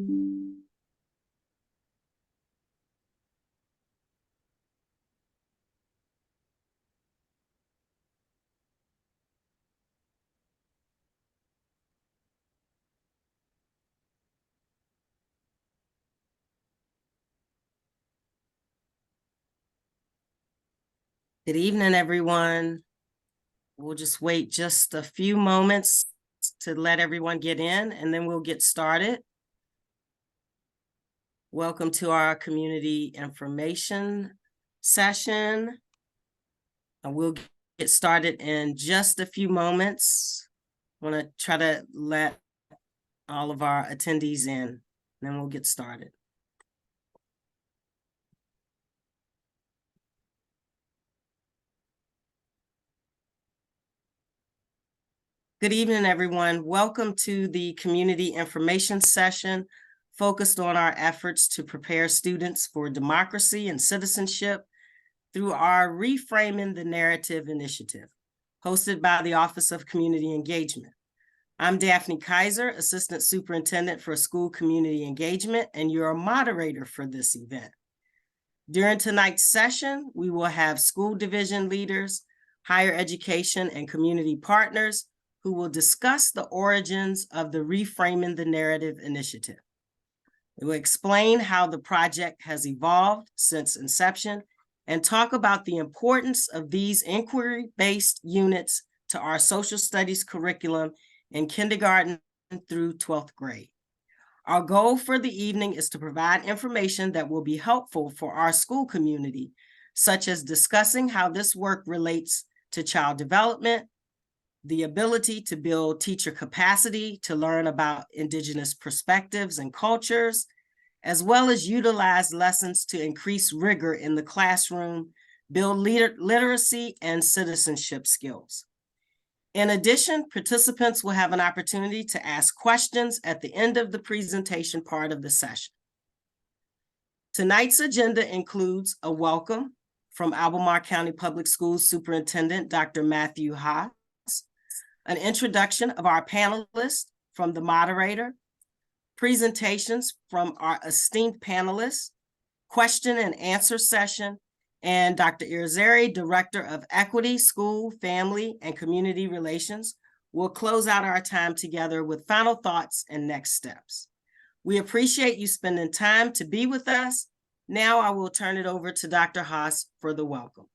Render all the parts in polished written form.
Good evening, everyone. We'll just wait just a few moments to let everyone get in, and then we'll get started. Welcome to our community information session. We'll get started in just a few moments. I want to try to let all of our attendees in, and then we'll get started. Good evening, everyone. Welcome to the community information session focused on our efforts to prepare students for democracy and citizenship through our Reframing the Narrative initiative, hosted by the Office of Community Engagement. I'm Daphne Kaiser, Assistant Superintendent for School Community Engagement, and your moderator for this event. During tonight's session, we will have school division leaders, higher education and community partners who will discuss the origins of the Reframing the Narrative initiative. We will explain how the project has evolved since inception and talk about the importance of these inquiry-based units to our social studies curriculum in kindergarten through 12th grade. Our goal for the evening is to provide information that will be helpful for our school community, such as discussing how this work relates to child development, the ability to build teacher capacity to learn about Indigenous perspectives and cultures, as well as utilize lessons to increase rigor in the classroom, build literacy and citizenship skills. In addition, participants will have an opportunity to ask questions at the end of the presentation part of the session. Tonight's agenda includes a welcome from Albemarle County Public Schools Superintendent Dr. Matthew Haas, an introduction of our panelists from the moderator, presentations from our esteemed panelists, question and answer session, and Dr. Irizarry, Director of Equity, School, Family, and Community Relations, will close out our time together with final thoughts and next steps. We appreciate you spending time to be with us. Now I will turn it over to Dr. Haas for the welcome.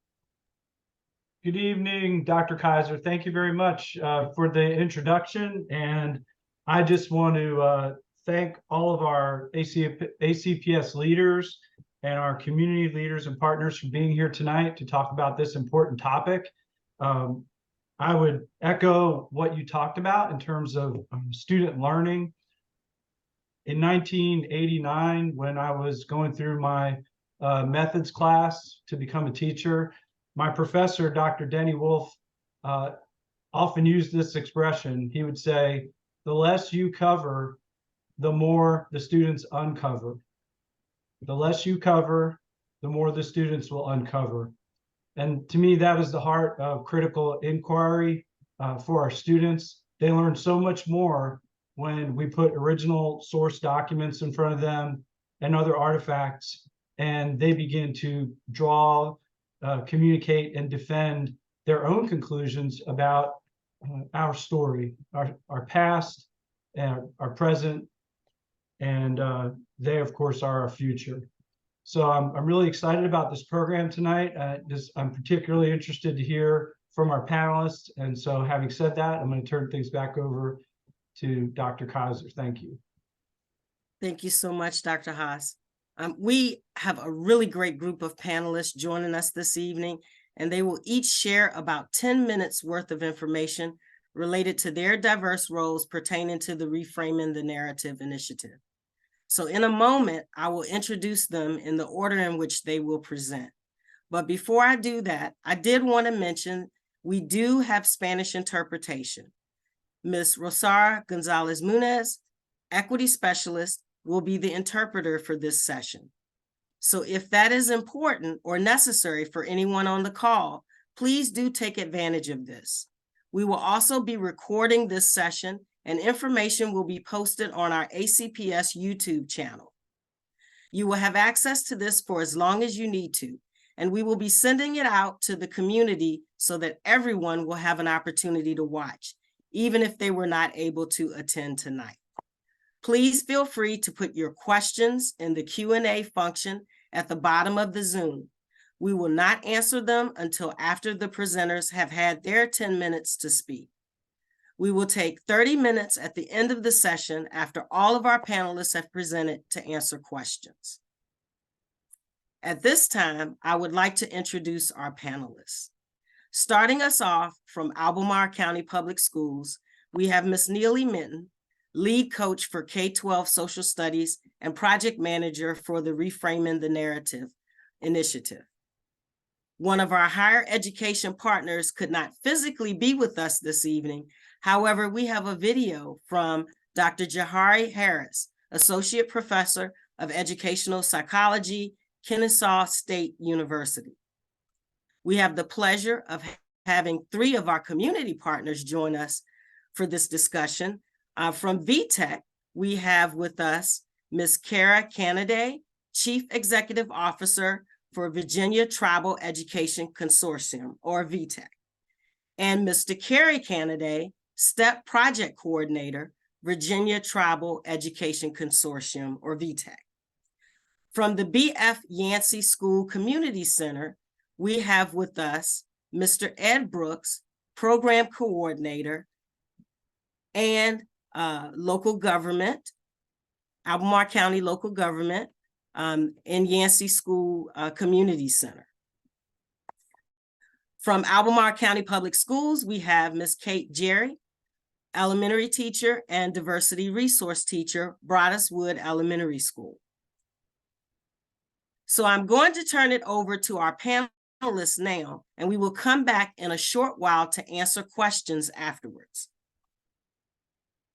Good evening, Dr. Kaiser. Thank you very much for the introduction. And I just want to thank all of our ACPS leaders and our community leaders and partners for being here tonight to talk about this important topic. I would echo what you talked about in terms of student learning. In 1989, when I was going through my methods class to become a teacher, my professor, Dr. Denny Wolf, often used this expression. He would say, the less you cover, the more the students uncover. The less you cover, the more the students will uncover. And to me, that is the heart of critical inquiry for our students. They learn so much more when we put original source documents in front of them and other artifacts, and they begin to draw, communicate, and defend their own conclusions about our story, our past, and our present, and they, of course, are our future. So I'm really excited about this program tonight. I'm particularly interested to hear from our panelists. And so having said that, I'm going to turn things back over to Dr. Kaiser. Thank you. Thank you so much, Dr. Haas. We have a really great group of panelists joining us this evening, and they will each share about 10 minutes worth of information related to their diverse roles pertaining to the Reframing the Narrative initiative. So in a moment, I will introduce them in the order in which they will present. But before I do that, I did want to mention we do have Spanish interpretation. Ms. Rosara Gonzalez Munez, Equity Specialist, will be the interpreter for this session. So if that is important or necessary for anyone on the call, please do take advantage of this. We will also be recording this session, and information will be posted on our ACPS YouTube channel. You will have access to this for as long as you need to, and we will be sending it out to the community so that everyone will have an opportunity to watch, even if they were not able to attend tonight. Please feel free to put your questions in the Q&A function at the bottom of the Zoom. We will not answer them until after the presenters have had their 10 minutes to speak. We will take 30 minutes at the end of the session after all of our panelists have presented to answer questions. At this time, I would like to introduce our panelists. Starting us off from Albemarle County Public Schools, we have Ms. Neely Minton, lead coach for K-12 Social Studies and project manager for the Reframing the Narrative initiative. One of our higher education partners could not physically be with us this evening. However, we have a video from Dr. Jahari Harris, Associate Professor of Educational Psychology, Kennesaw State University. We have the pleasure of having 3 of our community partners join us for this discussion. From VTech, we have with us Ms. Kara Canaday, Chief Executive Officer for Virginia Tribal Education Consortium, or VTech, and Mr. Kerry Canaday, STEP Project Coordinator, Virginia Tribal Education Consortium, or VTech. From the B.F. Yancey School Community Center, we have with us Mr. Ed Brooks, Program Coordinator, and local government, Albemarle County local government, in Yancey School Community Center. From Albemarle County Public Schools, we have Ms. Kate Jerry, elementary teacher and diversity resource teacher, Broadus Wood Elementary School. So I'm going to turn it over to our panelists now, and we will come back in a short while to answer questions afterwards.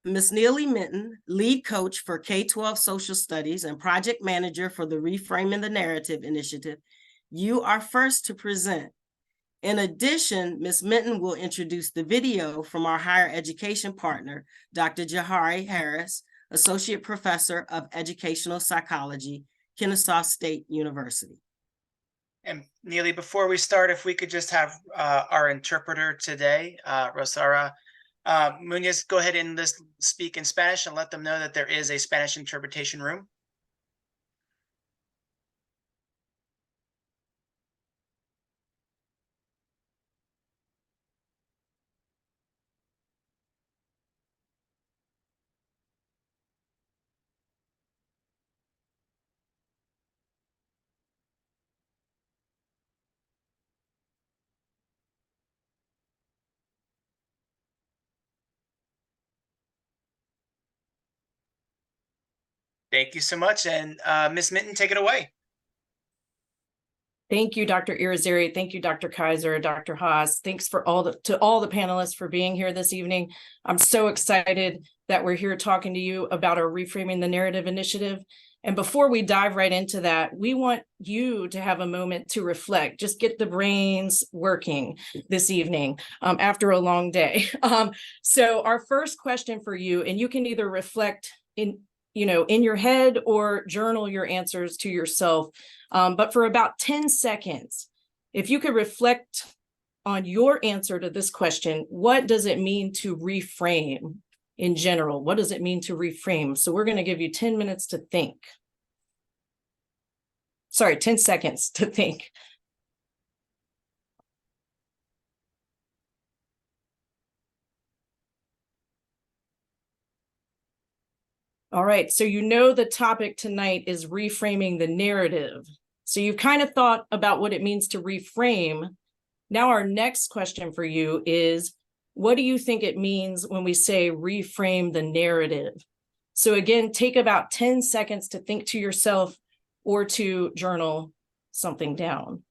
Ms. Neely Minton, lead coach for K-12 Social Studies and project manager for the Reframing the Narrative initiative, you are first to present. In addition, Ms. Minton will introduce the video from our higher education partner, Dr. Jahari Harris, Associate Professor of Educational Psychology, Kennesaw State University. And Neely, before we start, if we could just have our interpreter today, Rosara Munoz, go ahead and speak in Spanish and let them know that there is a Spanish interpretation room. Thank you so much. And Ms. Minton, take it away. Thank you, Dr. Irizarry. Thank you, Dr. Kaiser, Dr. Haas. Thanks to all the panelists for being here this evening. I'm so excited that we're here talking to you about our Reframing the Narrative initiative. And before we dive right into that, we want you to have a moment to reflect, just get the brains working this evening after a long day. So our first question for you, and you can either reflect in your head or journal your answers to yourself. But for about 10 seconds, if you could reflect on your answer to this question, what does it mean to reframe in general? What does it mean to reframe? So we're going to give you 10 minutes to think. Sorry, 10 seconds to think. All right, so the topic tonight is reframing the narrative. So you've kind of thought about what it means to reframe. Now our next question for you is, what do you think it means when we say reframe the narrative? So again, take about 10 seconds to think to yourself or to journal something down.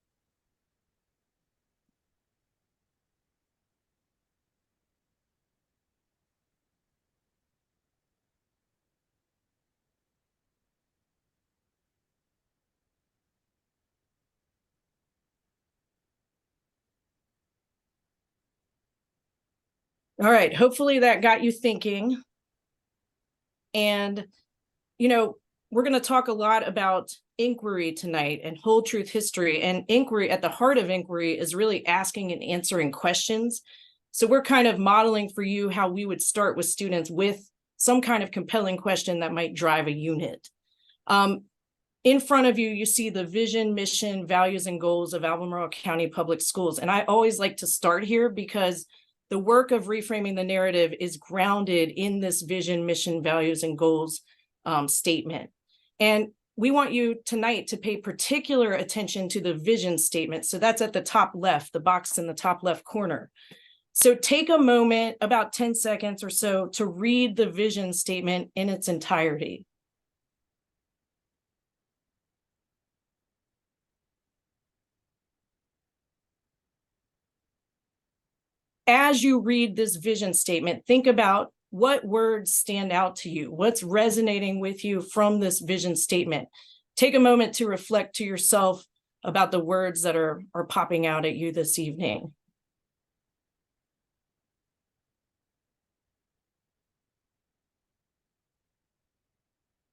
All right, hopefully that got you thinking. And, we're going to talk a lot about inquiry tonight and whole truth history. And inquiry, at the heart of inquiry, is really asking and answering questions. So we're kind of modeling for you how we would start with students with some kind of compelling question that might drive a unit. In front of you, you see the vision, mission, values, and goals of Albemarle County Public Schools. And I always like to start here because the work of reframing the narrative is grounded in this vision, mission, values, and goals statement. And we want you tonight to pay particular attention to the vision statement. So that's at the top left, the box in the top left corner. So take a moment, about 10 seconds or so, to read the vision statement in its entirety. As you read this vision statement, think about what words stand out to you, what's resonating with you from this vision statement. Take a moment to reflect to yourself about the words that are popping out at you this evening.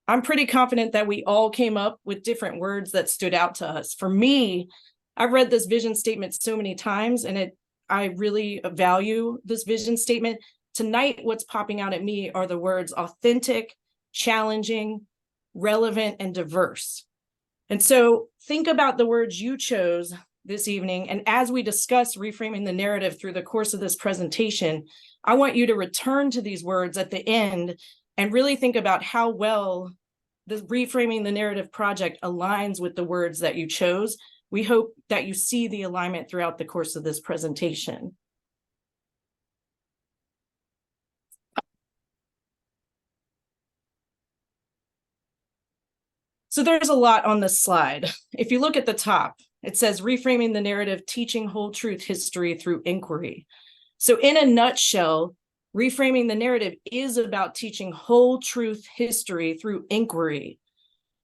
I'm pretty confident that we all came up with different words that stood out to us. For me, I've read this vision statement so many times, and I really value this vision statement. Tonight, what's popping out at me are the words authentic, challenging, relevant, and diverse. And so think about the words you chose this evening. And as we discuss reframing the narrative through the course of this presentation, I want you to return to these words at the end and really think about how well the Reframing the Narrative project aligns with the words that you chose. We hope that you see the alignment throughout the course of this presentation. So there's a lot on this slide. If you look at the top, it says reframing the narrative, teaching whole truth history through inquiry. So in a nutshell, reframing the narrative is about teaching whole truth history through inquiry.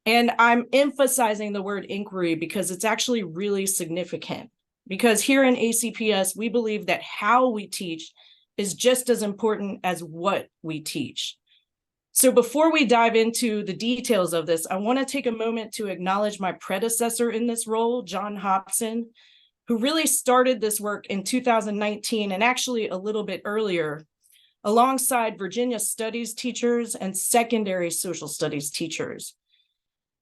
And I'm emphasizing the word inquiry because it's actually really significant. Because here in ACPS, we believe that how we teach is just as important as what we teach. So before we dive into the details of this, I want to take a moment to acknowledge my predecessor in this role, John Hobson, who really started this work in 2019 and actually a little bit earlier, alongside Virginia studies teachers and secondary social studies teachers.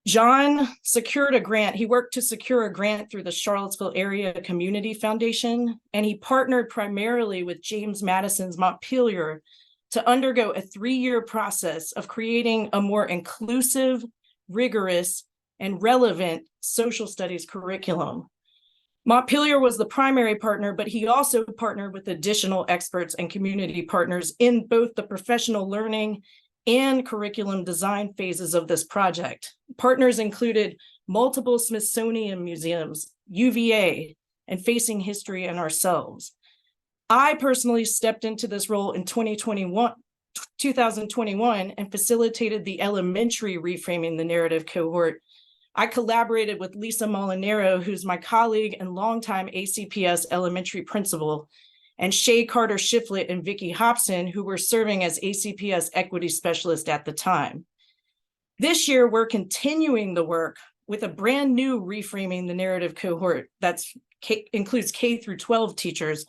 John secured a grant. He worked to secure a grant through the Charlottesville Area Community Foundation, and he partnered primarily with James Madison's Montpelier to undergo a 3-year process of creating a more inclusive, rigorous, and relevant social studies curriculum. Montpelier was the primary partner, but he also partnered with additional experts and community partners in both the professional learning and curriculum design phases of this project. Partners included multiple Smithsonian museums, UVA, and Facing History and ourselves. I personally stepped into this role in 2021 and facilitated the elementary Reframing the Narrative cohort. I collaborated with Lisa Molinaro, who's my colleague and longtime ACPS elementary principal, and Shay Carter Shiflett and Vicki Hobson, who were serving as ACPS equity specialist at the time. This year, we're continuing the work with a brand new Reframing the Narrative cohort that includes K through 12 teachers,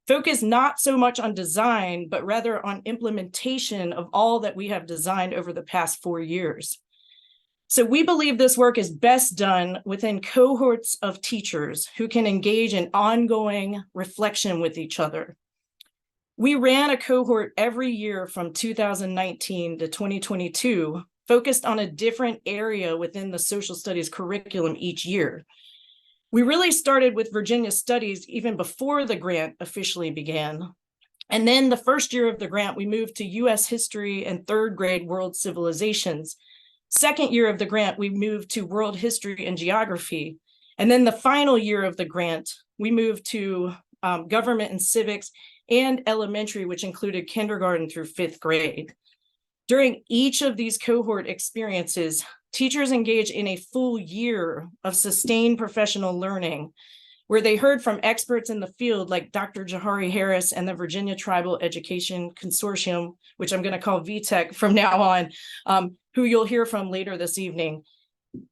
focused not so much on design, but rather on implementation of all that we have designed over the past 4 years. So we believe this work is best done within cohorts of teachers who can engage in ongoing reflection with each other. We ran a cohort every year from 2019 to 2022, focused on a different area within the social studies curriculum each year. We really started with Virginia studies even before the grant officially began. And then the first year of the grant, we moved to US history and 3rd grade world civilizations. Second year of the grant, we moved to world history and geography. And then the final year of the grant, we moved to government and civics and elementary, which included kindergarten through 5th grade. During each of these cohort experiences, teachers engage in a full year of sustained professional learning, where they heard from experts in the field like Dr. Jahari Harris and the Virginia Tribal Education Consortium, which I'm going to call VTech from now on, who you'll hear from later this evening.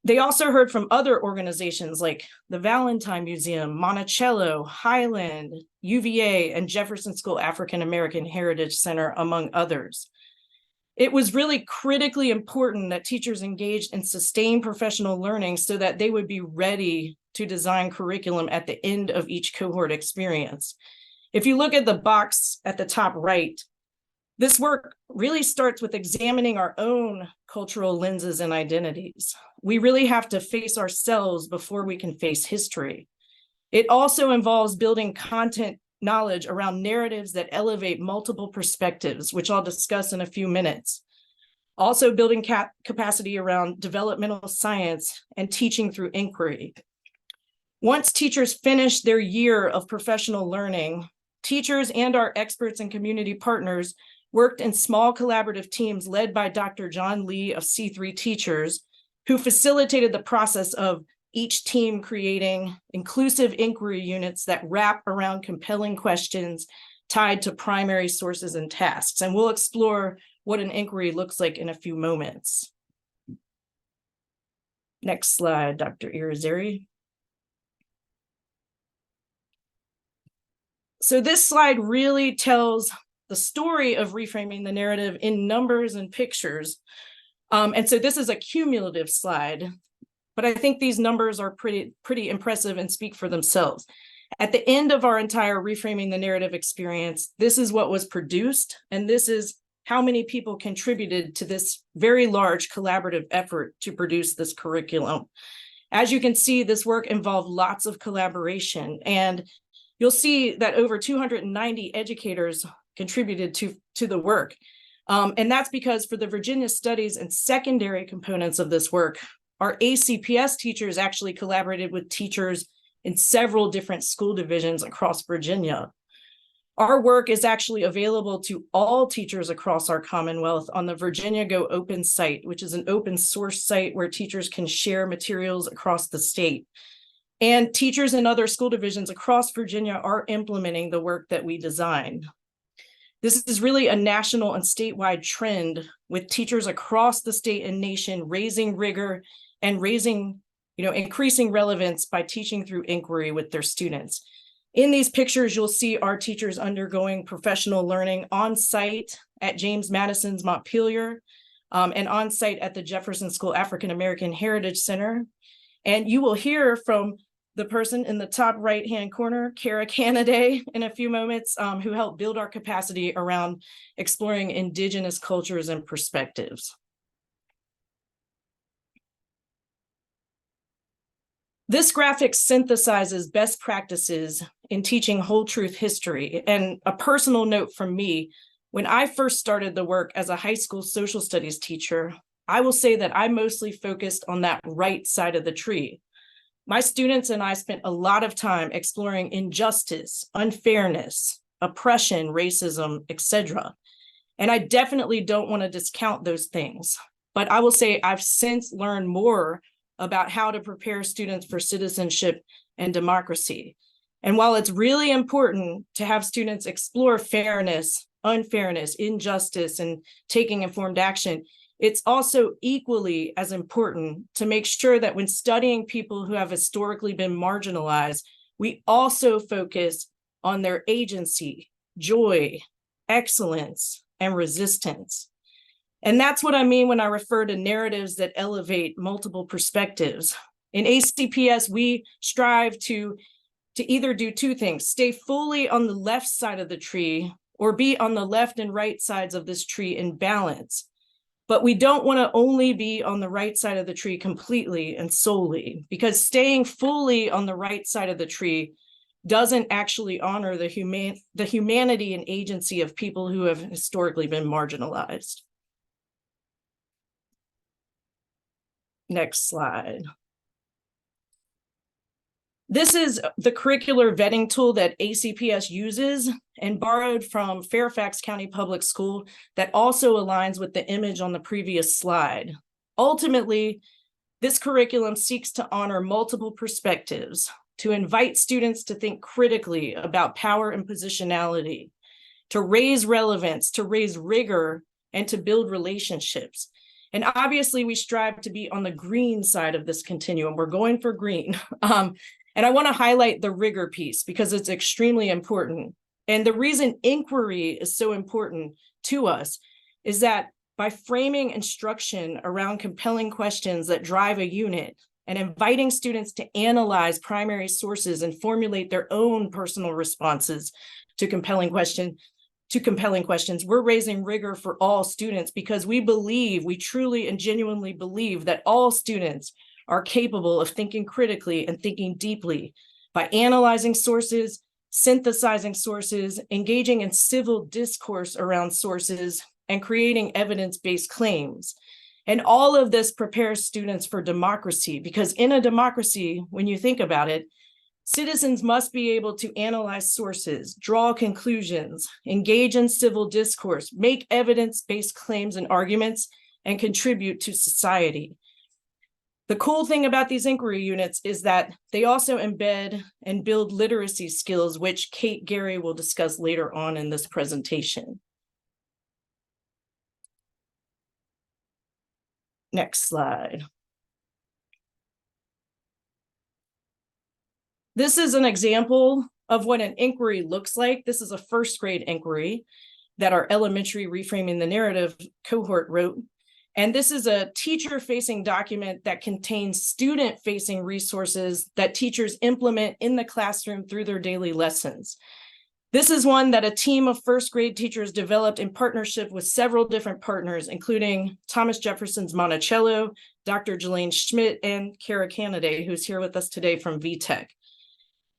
They also heard from other organizations like the Valentine Museum, Monticello, Highland, UVA, and Jefferson School African American Heritage Center, among others. It was really critically important that teachers engaged in sustained professional learning so that they would be ready to design curriculum at the end of each cohort experience. If you look at the box at the top right, this work really starts with examining our own cultural lenses and identities. We really have to face ourselves before we can face history. It also involves building content knowledge around narratives that elevate multiple perspectives, which I'll discuss in a few minutes. Also building capacity around developmental science and teaching through inquiry. Once teachers finish their year of professional learning, teachers and our experts and community partners worked in small collaborative teams led by Dr. John Lee of C3 Teachers, who facilitated the process of each team creating inclusive inquiry units that wrap around compelling questions tied to primary sources and tasks. And we'll explore what an inquiry looks like in a few moments. Next slide, Dr. Irizarry. So this slide really tells the story of reframing the narrative in numbers and pictures. And so this is a cumulative slide, but I think these numbers are pretty impressive and speak for themselves. At the end of our entire reframing the narrative experience, this is what was produced, and this is how many people contributed to this very large collaborative effort to produce this curriculum. As you can see, this work involved lots of collaboration, and you'll see that over 290 educators contributed to the work. And that's because for the Virginia studies and secondary components of this work, our ACPS teachers actually collaborated with teachers in several different school divisions across Virginia. Our work is actually available to all teachers across our Commonwealth on the Virginia Go Open site, which is an open source site where teachers can share materials across the state. And teachers in other school divisions across Virginia are implementing the work that we designed. This is really a national and statewide trend with teachers across the state and nation raising rigor and increasing relevance by teaching through inquiry with their students. In these pictures, you'll see our teachers undergoing professional learning on site at James Madison's Montpelier and on site at the Jefferson School African American Heritage Center. And you will hear from the person in the top right-hand corner, Kara Canaday, in a few moments, who helped build our capacity around exploring Indigenous cultures and perspectives. This graphic synthesizes best practices in teaching whole truth history. And a personal note from me, when I first started the work as a high school social studies teacher, I will say that I mostly focused on that right side of the tree. My students and I spent a lot of time exploring injustice, unfairness, oppression, racism, etc. And I definitely don't want to discount those things, but I will say I've since learned more about how to prepare students for citizenship and democracy. And while it's really important to have students explore fairness, unfairness, injustice, and taking informed action, it's also equally as important to make sure that when studying people who have historically been marginalized, we also focus on their agency, joy, excellence, and resistance. And that's what I mean when I refer to narratives that elevate multiple perspectives. In ACPS, we strive to either do two things: stay fully on the left side of the tree or be on the left and right sides of this tree in balance. But we don't want to only be on the right side of the tree completely and solely, because staying fully on the right side of the tree doesn't actually honor the humanity and agency of people who have historically been marginalized. Next slide. This is the curricular vetting tool that ACPS uses and borrowed from Fairfax County Public School that also aligns with the image on the previous slide. Ultimately, this curriculum seeks to honor multiple perspectives, to invite students to think critically about power and positionality, to raise relevance, to raise rigor, and to build relationships. And obviously, we strive to be on the green side of this continuum. We're going for green. And I want to highlight the rigor piece because it's extremely important. And the reason inquiry is so important to us is that by framing instruction around compelling questions that drive a unit and inviting students to analyze primary sources and formulate their own personal responses to compelling questions, we're raising rigor for all students because we truly and genuinely believe that all students are capable of thinking critically and thinking deeply by analyzing sources, synthesizing sources, engaging in civil discourse around sources, and creating evidence-based claims. And all of this prepares students for democracy because in a democracy, when you think about it, citizens must be able to analyze sources, draw conclusions, engage in civil discourse, make evidence-based claims and arguments, and contribute to society. The cool thing about these inquiry units is that they also embed and build literacy skills, which Kate Gary will discuss later on in this presentation. Next slide. This is an example of what an inquiry looks like. This is a first grade inquiry that our elementary Reframing the Narrative cohort wrote. And this is a teacher-facing document that contains student-facing resources that teachers implement in the classroom through their daily lessons. This is one that a team of first grade teachers developed in partnership with several different partners, including Thomas Jefferson's Monticello, Dr. Jelaine Schmidt, and Kara Canaday, who's here with us today from VTech.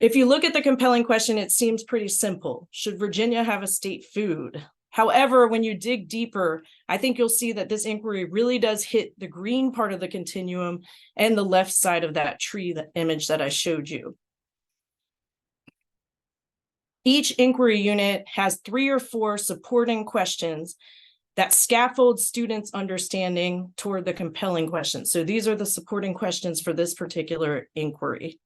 If you look at the compelling question, it seems pretty simple. Should Virginia have a state food? However, when you dig deeper, I think you'll see that this inquiry really does hit the green part of the continuum and the left side of that tree, the image that I showed you. Each inquiry unit has 3 or 4 supporting questions that scaffold students' understanding toward the compelling question. So these are the supporting questions for this particular inquiry.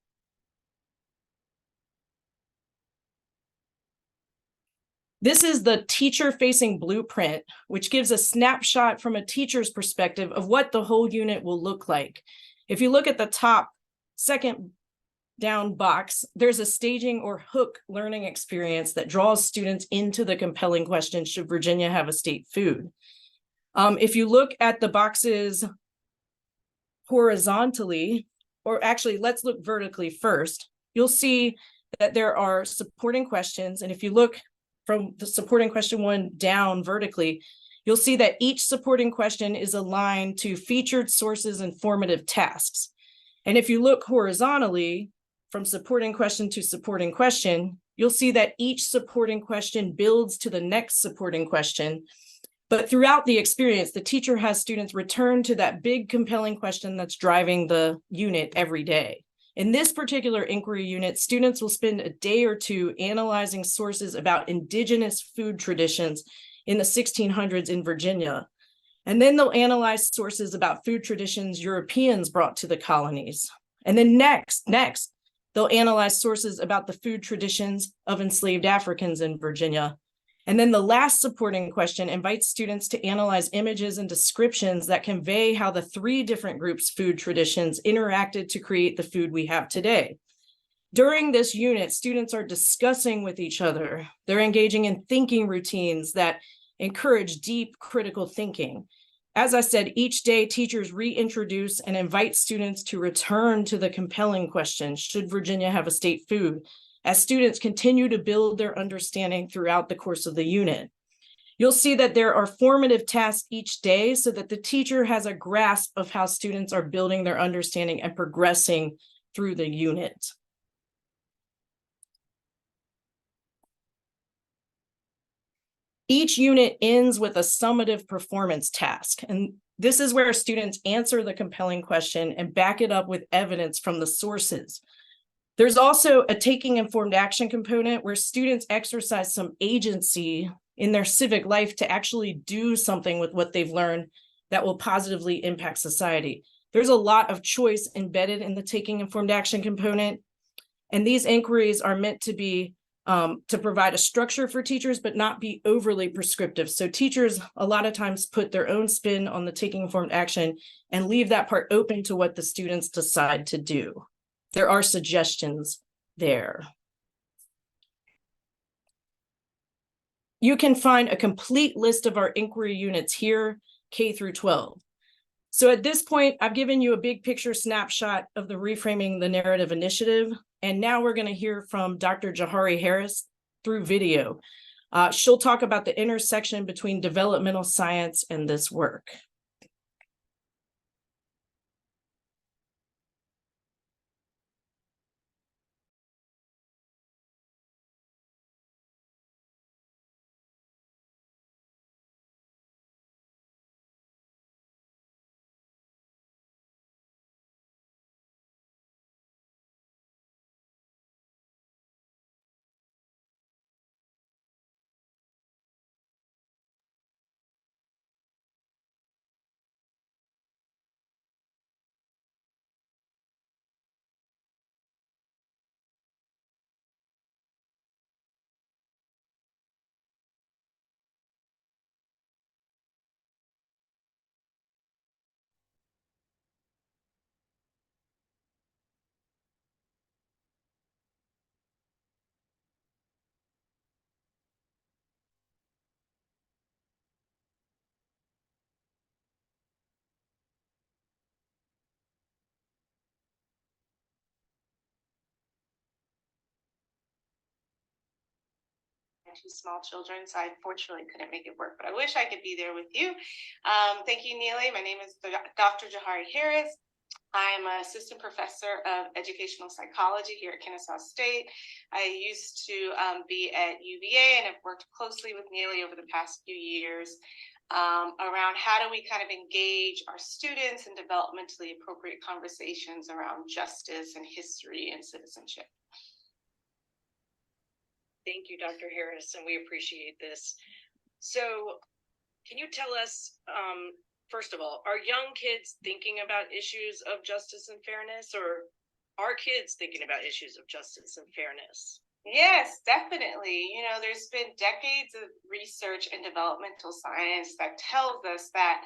This is the teacher-facing blueprint, which gives a snapshot from a teacher's perspective of what the whole unit will look like. If you look at the top second down box, there's a staging or hook learning experience that draws students into the compelling question, should Virginia have a state food? If you look at the boxes horizontally, or actually let's look vertically first, you'll see that there are supporting questions. And if you look from the supporting question 1 down vertically, you'll see that each supporting question is aligned to featured sources and formative tasks. And if you look horizontally from supporting question to supporting question, you'll see that each supporting question builds to the next supporting question. But throughout the experience, the teacher has students return to that big compelling question that's driving the unit every day. In this particular inquiry unit, students will spend a day or 2 analyzing sources about indigenous food traditions in the 1600s in Virginia. And then they'll analyze sources about food traditions Europeans brought to the colonies. And then next, they'll analyze sources about the food traditions of enslaved Africans in Virginia. And then the last supporting question invites students to analyze images and descriptions that convey how the 3 different groups' food traditions interacted to create the food we have today. During this unit, students are discussing with each other. They're engaging in thinking routines that encourage deep critical thinking. As I said, each day teachers reintroduce and invite students to return to the compelling question, should Virginia have a state food? As students continue to build their understanding throughout the course of the unit. You'll see that there are formative tasks each day so that the teacher has a grasp of how students are building their understanding and progressing through the unit. Each unit ends with a summative performance task, and this is where students answer the compelling question and back it up with evidence from the sources. There's also a taking informed action component where students exercise some agency in their civic life to actually do something with what they've learned that will positively impact society. There's a lot of choice embedded in the taking informed action component. And these inquiries are meant to be to provide a structure for teachers, but not be overly prescriptive. So teachers a lot of times put their own spin on the taking informed action and leave that part open to what the students decide to do. There are suggestions there. You can find a complete list of our inquiry units here, K through 12. So at this point, I've given you a big picture snapshot of the Reframing the Narrative initiative. And now we're going to hear from Dr. Jahari Harris through video. She'll talk about the intersection between developmental science and this work. Two small children, so I unfortunately couldn't make it work, but I wish I could be there with you. Thank you, Neely. My name is Dr. Jahari Harris. I'm an assistant professor of educational psychology here at Kennesaw State. I used to be at UVA and have worked closely with Neely over the past few years around how do we kind of engage our students in developmentally appropriate conversations around justice and history and citizenship. Thank you, Dr. Harris, and we appreciate this. So can you tell us, first of all, are young kids thinking about issues of justice and fairness, or are kids thinking about issues of justice and fairness? Yes, definitely. You know, there's been decades of research in developmental science that tells us that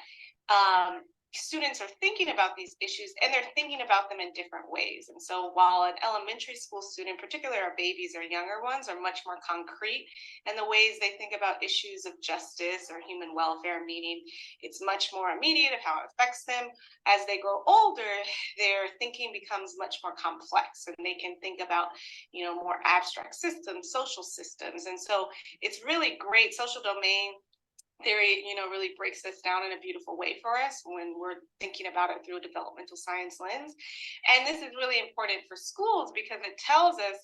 students are thinking about these issues and they're thinking about them in different ways. And so while an elementary school student, particularly our babies or younger ones, are much more concrete in the ways they think about issues of justice or human welfare, meaning it's much more immediate of how it affects them. As they grow older, their thinking becomes much more complex and they can think about, you know, more abstract systems, social systems. And so it's really great. Social domain theory, you know, really breaks this down in a beautiful way for us when we're thinking about it through a developmental science lens. And this is really important for schools because it tells us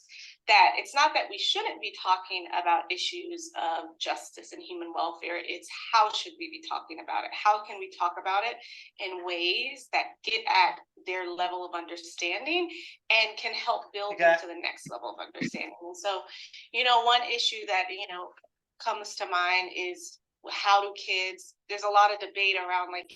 that it's not that we shouldn't be talking about issues of justice and human welfare. It's how should we be talking about it? How can we talk about it in ways that get at their level of understanding and can help build them to the next level of understanding? And so, you know, one issue that, you know, comes to mind is how do kids, there's a lot of debate around like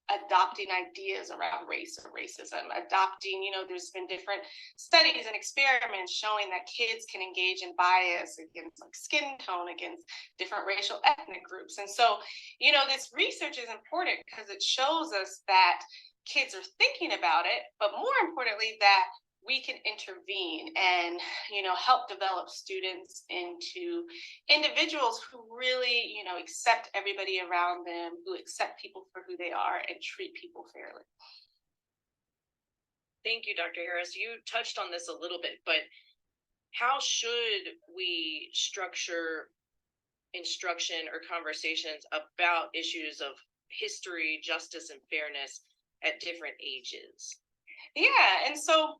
adopting ideas around race or racism, adopting, you know, there's been different studies and experiments showing that kids can engage in bias against like skin tone, against different racial ethnic groups. And so, you know, this research is important because it shows us that kids are thinking about it, but more importantly, that we can intervene and, you know, help develop students into individuals who really, you know, accept everybody around them, who accept people for who they are and treat people fairly. Thank you, Dr. Harris. You touched on this a little bit, but how should we structure instruction or conversations about issues of history, justice, and fairness at different ages? Yeah, and so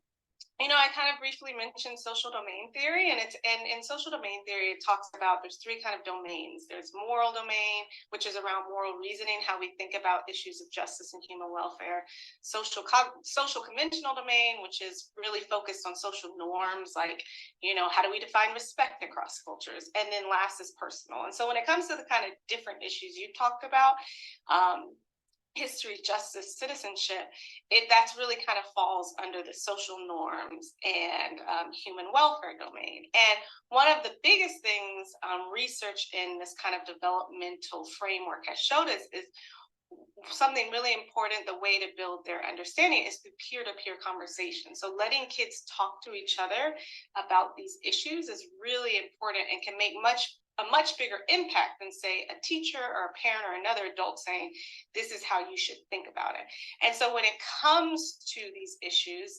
I kind of briefly mentioned social domain theory, and in social domain theory, it talks about there's three kind of domains. There's moral domain, which is around moral reasoning, how we think about issues of justice and human welfare. Social conventional domain, which is really focused on social norms, like, how do we define respect across cultures? And then last is personal. And so when it comes to the kind of different issues you talked about, history, justice, citizenship, that's really kind of falls under the social norms and human welfare domain. And one of the biggest things research in this kind of developmental framework has showed us is something really important. The way to build their understanding is through peer-to-peer conversation. So letting kids talk to each other about these issues is really important and can make a much bigger impact than, say, a teacher or a parent or another adult saying, this is how you should think about it. And so when it comes to these issues,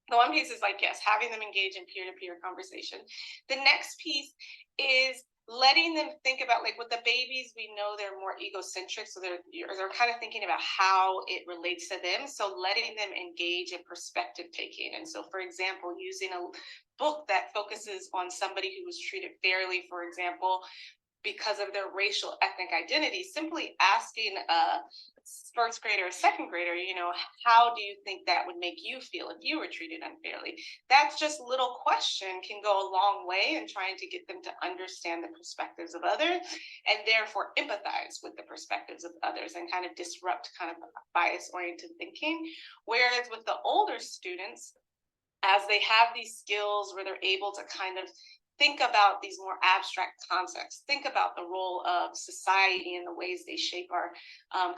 the one piece is like, yes, having them engage in peer-to-peer conversation. The next piece is letting them think about, like, with the babies, we know they're more egocentric, so they're kind of thinking about how it relates to them. So letting them engage in perspective taking. And so, for example, using a book that focuses on somebody who was treated fairly, for example, because of their racial ethnic identity, simply asking a first grader or second grader, how do you think that would make you feel if you were treated unfairly? That's just a little question can go a long way in trying to get them to understand the perspectives of others and therefore empathize with the perspectives of others and kind of disrupt kind of bias-oriented thinking. Whereas with the older students, as they have these skills where they're able to kind of think about these more abstract concepts, think about the role of society and the ways they shape our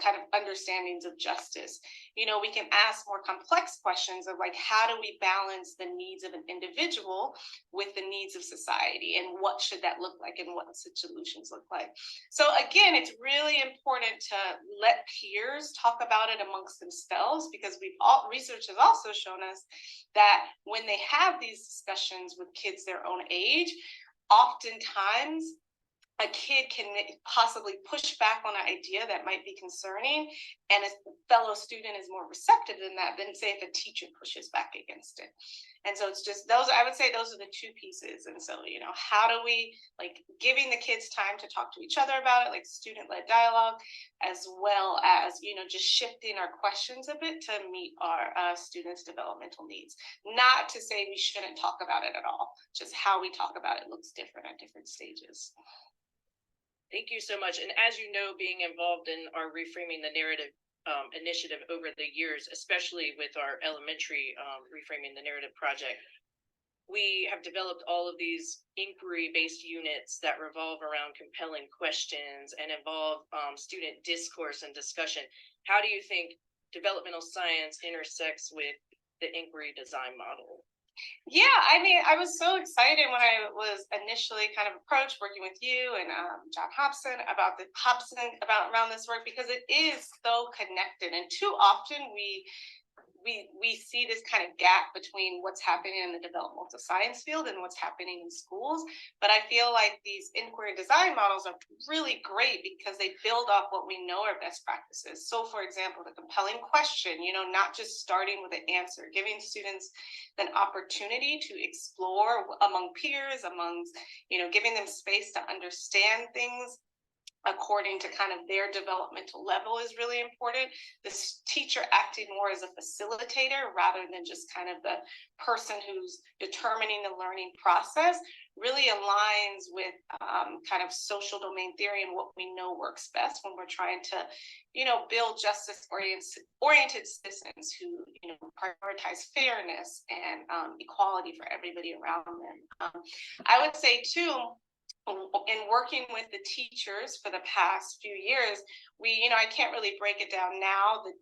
kind of understandings of justice. We can ask more complex questions of, like, how do we balance the needs of an individual with the needs of society, and what should that look like, and what should solutions look like? So again, it's really important to let peers talk about it amongst themselves, because research has also shown us that when they have these discussions with kids their own age, oftentimes a kid can possibly push back on an idea that might be concerning, and a fellow student is more receptive than that than, say, if a teacher pushes back against it. And so it's just those, I would say those are the two pieces. And so, how do we, like, giving the kids time to talk to each other about it, like student-led dialogue, as well as, just shifting our questions a bit to meet our students' developmental needs. Not to say we shouldn't talk about it at all, just how we talk about it looks different at different stages. Thank you so much. And as you know, being involved in our Reframing the Narrative initiative over the years, especially with our elementary Reframing the Narrative project, we have developed all of these inquiry-based units that revolve around compelling questions and involve student discourse and discussion. How do you think developmental science intersects with the inquiry design model? Yeah, I was so excited when I was initially kind of approached working with you and John Hobson about around this work, because it is so connected, and too often we see this kind of gap between what's happening in the developmental science field and what's happening in schools. But I feel like these inquiry design models are really great because they build off what we know are best practices. So, for example, the compelling question, not just starting with an answer, giving students an opportunity to explore among peers, giving them space to understand things according to kind of their developmental level is really important. This teacher acting more as a facilitator rather than just kind of the person who's determining the learning process really aligns with kind of social domain theory and what we know works best when we're trying to, build justice-oriented citizens who, prioritize fairness and equality for everybody around them. I would say too, in working with the teachers for the past few years, I can't really break it down now, the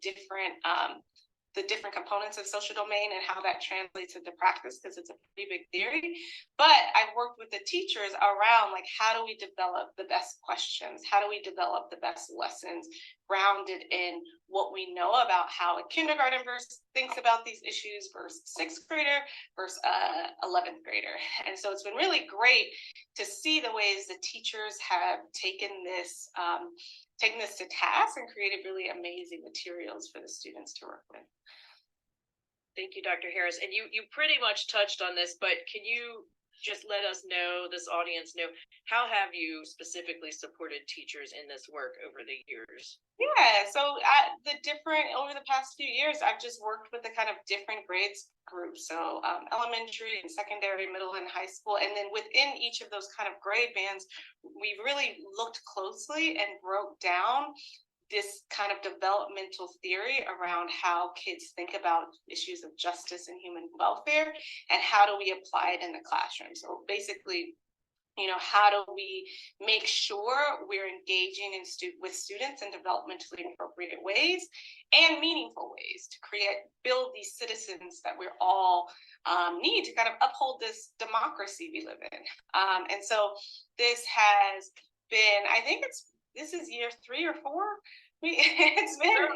different components of social domain and how that translates into practice, because it's a pretty big theory. But I've worked with the teachers around, like, how do we develop the best questions? How do we develop the best lessons grounded in what we know about how a kindergarten thinks about these issues versus sixth grader versus 11th grader? And so it's been really great to see the ways the teachers have taken this to task and created really amazing materials for the students to work with. Thank you, Dr. Harris. And you pretty much touched on this, but can you just let us know, this audience know, how have you specifically supported teachers in this work over the years? Yeah, so over the past few years, I've just worked with the kind of different grades groups. So elementary and secondary, middle and high school. And then within each of those kind of grade bands, we really looked closely and broke down this kind of developmental theory around how kids think about issues of justice and human welfare, and how do we apply it in the classroom. So basically, how do we make sure we're engaging with students in developmentally appropriate ways and meaningful ways to build these citizens that we're all need to kind of uphold this democracy we live in. And so this has been, I think this is year 3 or 4. It's been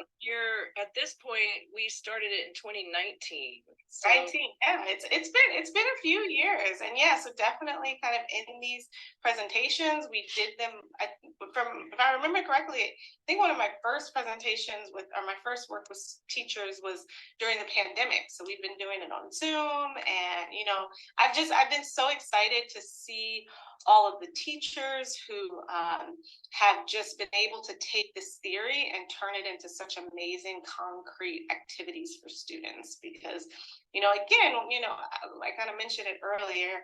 at this point, we started it in 2019. So 19. Yeah, it's been a few years, and yeah, so definitely kind of in these presentations, we did them. If I remember correctly, I think one of my first presentations my first work with teachers was during the pandemic. So we've been doing it on Zoom, and I've been so excited to see all of the teachers who have just been able to take this theory and turn it into such amazing concrete activities for students. Because, again, I kind of mentioned it earlier,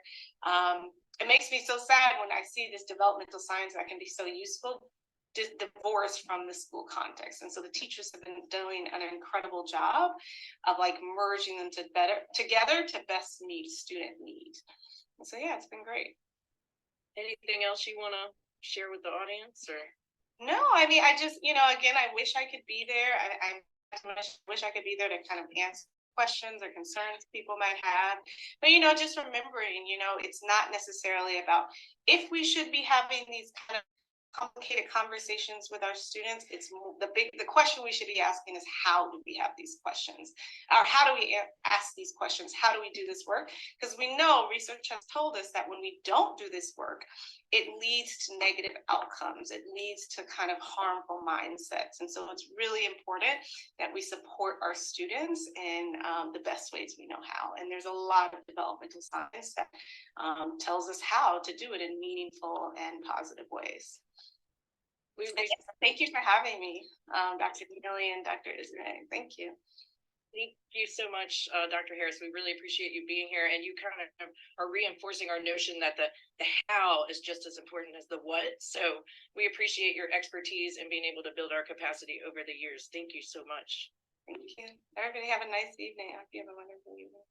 it makes me so sad when I see this developmental science that can be so useful divorced from the school context. And so the teachers have been doing an incredible job of merging them together to best meet student needs. And so yeah, it's been great. Anything else you want to share with the audience? Or no, I mean, I just, again, I wish I could be there. I wish I could be there to kind of answer questions or concerns people might have. But, just remembering, it's not necessarily about if we should be having these kind of complicated conversations with our students. It's the question we should be asking is, how do we have these questions, or how do we ask these questions? How do we do this work? Because we know research has told us that when we don't do this work, it leads to negative outcomes. It leads to kind of harmful mindsets. And so it's really important that we support our students in the best ways we know how. And there's a lot of developmental science that tells us how to do it in meaningful and positive ways. Thank you for having me, Dr. Neely and Dr. Israel. Thank you. Thank you so much, Dr. Harris. We really appreciate you being here, and you kind of are reinforcing our notion that the how is just as important as the what. So we appreciate your expertise and being able to build our capacity over the years. Thank you so much. Thank you. Everybody have a nice evening. I hope you have a wonderful evening.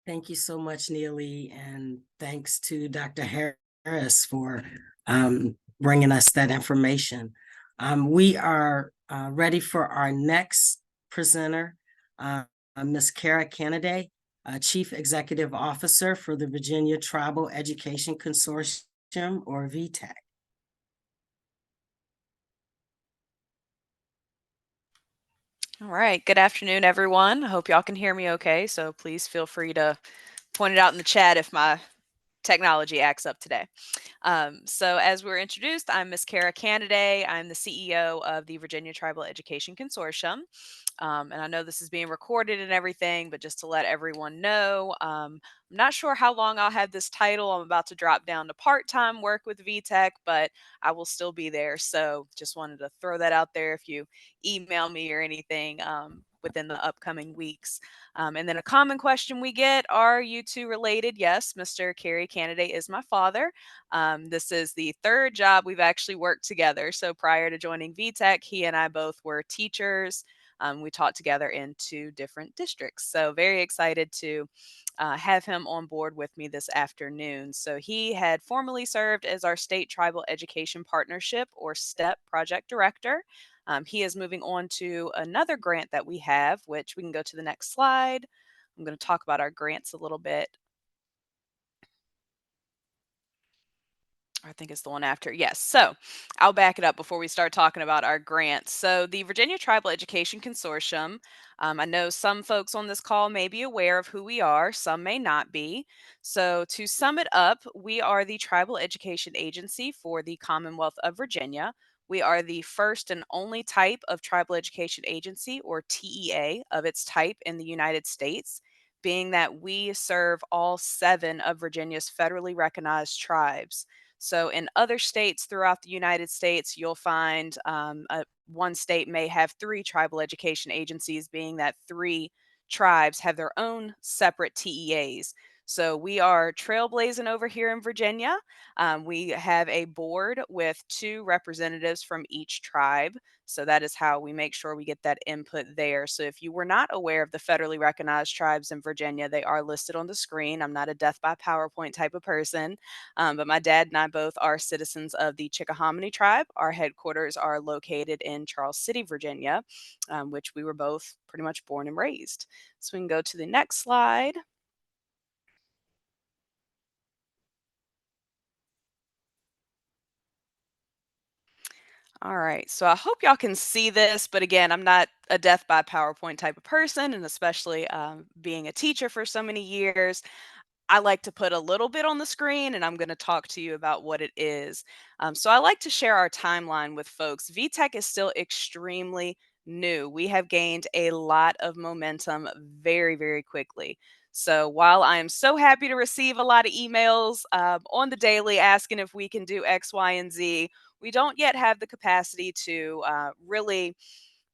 Thank you so much, Neely, and thanks to Dr. Harris for bringing us that information. We are ready for our next presenter, Ms. Kara Kennedy, Chief Executive Officer for the Virginia Tribal Education Consortium, or VTAC. All right. Good afternoon, everyone. I hope y'all can hear me okay. So please feel free to point it out in the chat if my technology acts up today. So as we were introduced, I'm Ms. Kara Kennedy. I'm the CEO of the Virginia Tribal Education Consortium. And I know this is being recorded and everything, but just to let everyone know, I'm not sure how long I'll have this title. I'm about to drop down to part-time work with VTech, but I will still be there. So just wanted to throw that out there if you email me or anything within the upcoming weeks. And then a common question we get, are you two related? Yes, Mr. Kerry Kennedy is my father. This is the third job we've actually worked together. So prior to joining VTech, he and I both were teachers. We taught together in 2 different districts. So very excited to have him on board with me this afternoon. So he had formerly served as our State Tribal Education Partnership, or STEP, project director. He is moving on to another grant that we have, which we can go to the next slide. I'm going to talk about our grants a little bit. I think it's the one after. Yes. So I'll back it up before we start talking about our grants. So the Virginia Tribal Education Consortium, I know some folks on this call may be aware of who we are, some may not be. So to sum it up, we are the tribal education agency for the Commonwealth of Virginia. We are the first and only type of tribal education agency, or TEA, of its type in the United States, being that we serve all 7 of Virginia's federally recognized tribes. So, in other states throughout the United States, you'll find one state may have 3 tribal education agencies, being that 3 tribes have their own separate TEAs. So, we are trailblazing over here in Virginia. We have a board with 2 representatives from each tribe. So, that is how we make sure we get that input there. So, if you were not aware of the federally recognized tribes in Virginia, they are listed on the screen. I'm not a death by PowerPoint type of person. But my dad and I both are citizens of the Chickahominy tribe. Our headquarters are located in Charles City, Virginia, which we were both pretty much born and raised. So we can go to the next slide. All right, so I hope y'all can see this, but again, I'm not a death by PowerPoint type of person, and especially being a teacher for so many years, I like to put a little bit on the screen, and I'm going to talk to you about what it is. So I like to share our timeline with folks. VTech is still extremely new. We have gained a lot of momentum very, very quickly. So while I am so happy to receive a lot of emails on the daily asking if we can do X, Y, and Z, we don't yet have the capacity to really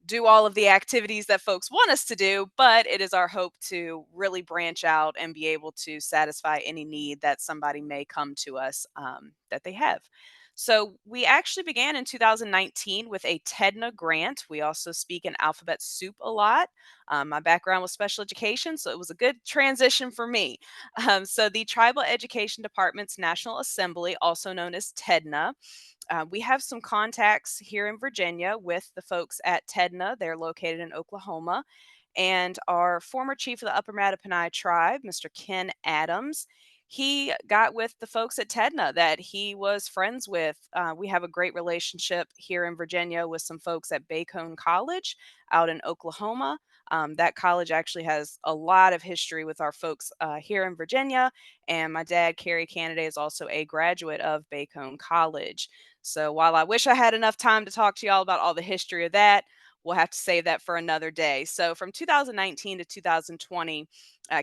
do all of the activities that folks want us to do, but it is our hope to really branch out and be able to satisfy any need that somebody may come to us that they have. So we actually began in 2019 with a TEDNA grant. We also speak in alphabet soup a lot. My background was special education, so it was a good transition for me. So the Tribal Education Department's National Assembly, also known as TEDNA, we have some contacts here in Virginia with the folks at TEDNA. They're located in Oklahoma. And our former chief of the Upper Mattaponi tribe, Mr. Ken Adams, he got with the folks at TEDNA that he was friends with. We have a great relationship here in Virginia with some folks at Bacone College out in Oklahoma. That college actually has a lot of history with our folks here in Virginia. And my dad, Kerry Canada, is also a graduate of Bacone College. So while I wish I had enough time to talk to y'all about all the history of that, we'll have to save that for another day. So from 2019 to 2020,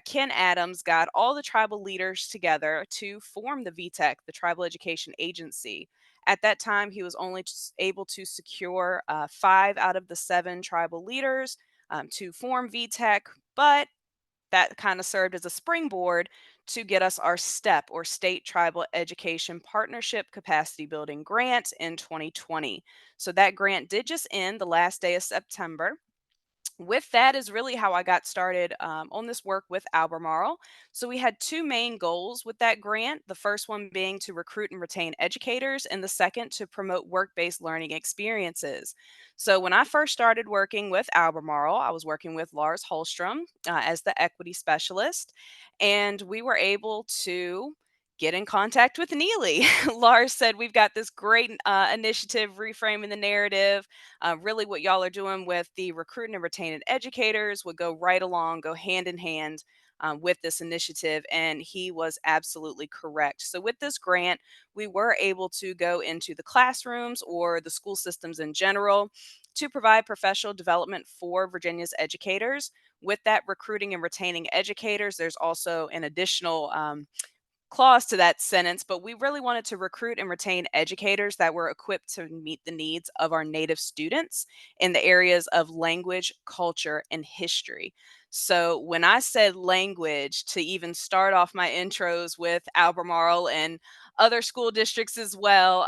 Ken Adams got all the tribal leaders together to form the VTech, the Tribal Education Agency. At that time, he was only able to secure 5 out of the 7 tribal leaders to form VTech, but that kind of served as a springboard to get us our STEP, or State Tribal Education Partnership Capacity Building Grant, in 2020. So that grant did just end the last day of September. With that is really how I got started on this work with Albemarle. So we had 2 main goals with that grant. The first one being to recruit and retain educators, and the second to promote work-based learning experiences. So when I first started working with Albemarle, I was working with Lars Holstrom as the equity specialist, and we were able to get in contact with Neely. Lars said, "We've got this great initiative, Reframing the Narrative. Really, what y'all are doing with the recruiting and retaining educators would go right along, go hand in hand with this initiative." And he was absolutely correct. So, with this grant, we were able to go into the classrooms or the school systems in general to provide professional development for Virginia's educators. With that recruiting and retaining educators, there's also an additional clause to that sentence, but we really wanted to recruit and retain educators that were equipped to meet the needs of our Native students in the areas of language, culture, and history. So when I said language to even start off my intros with Albemarle and other school districts as well,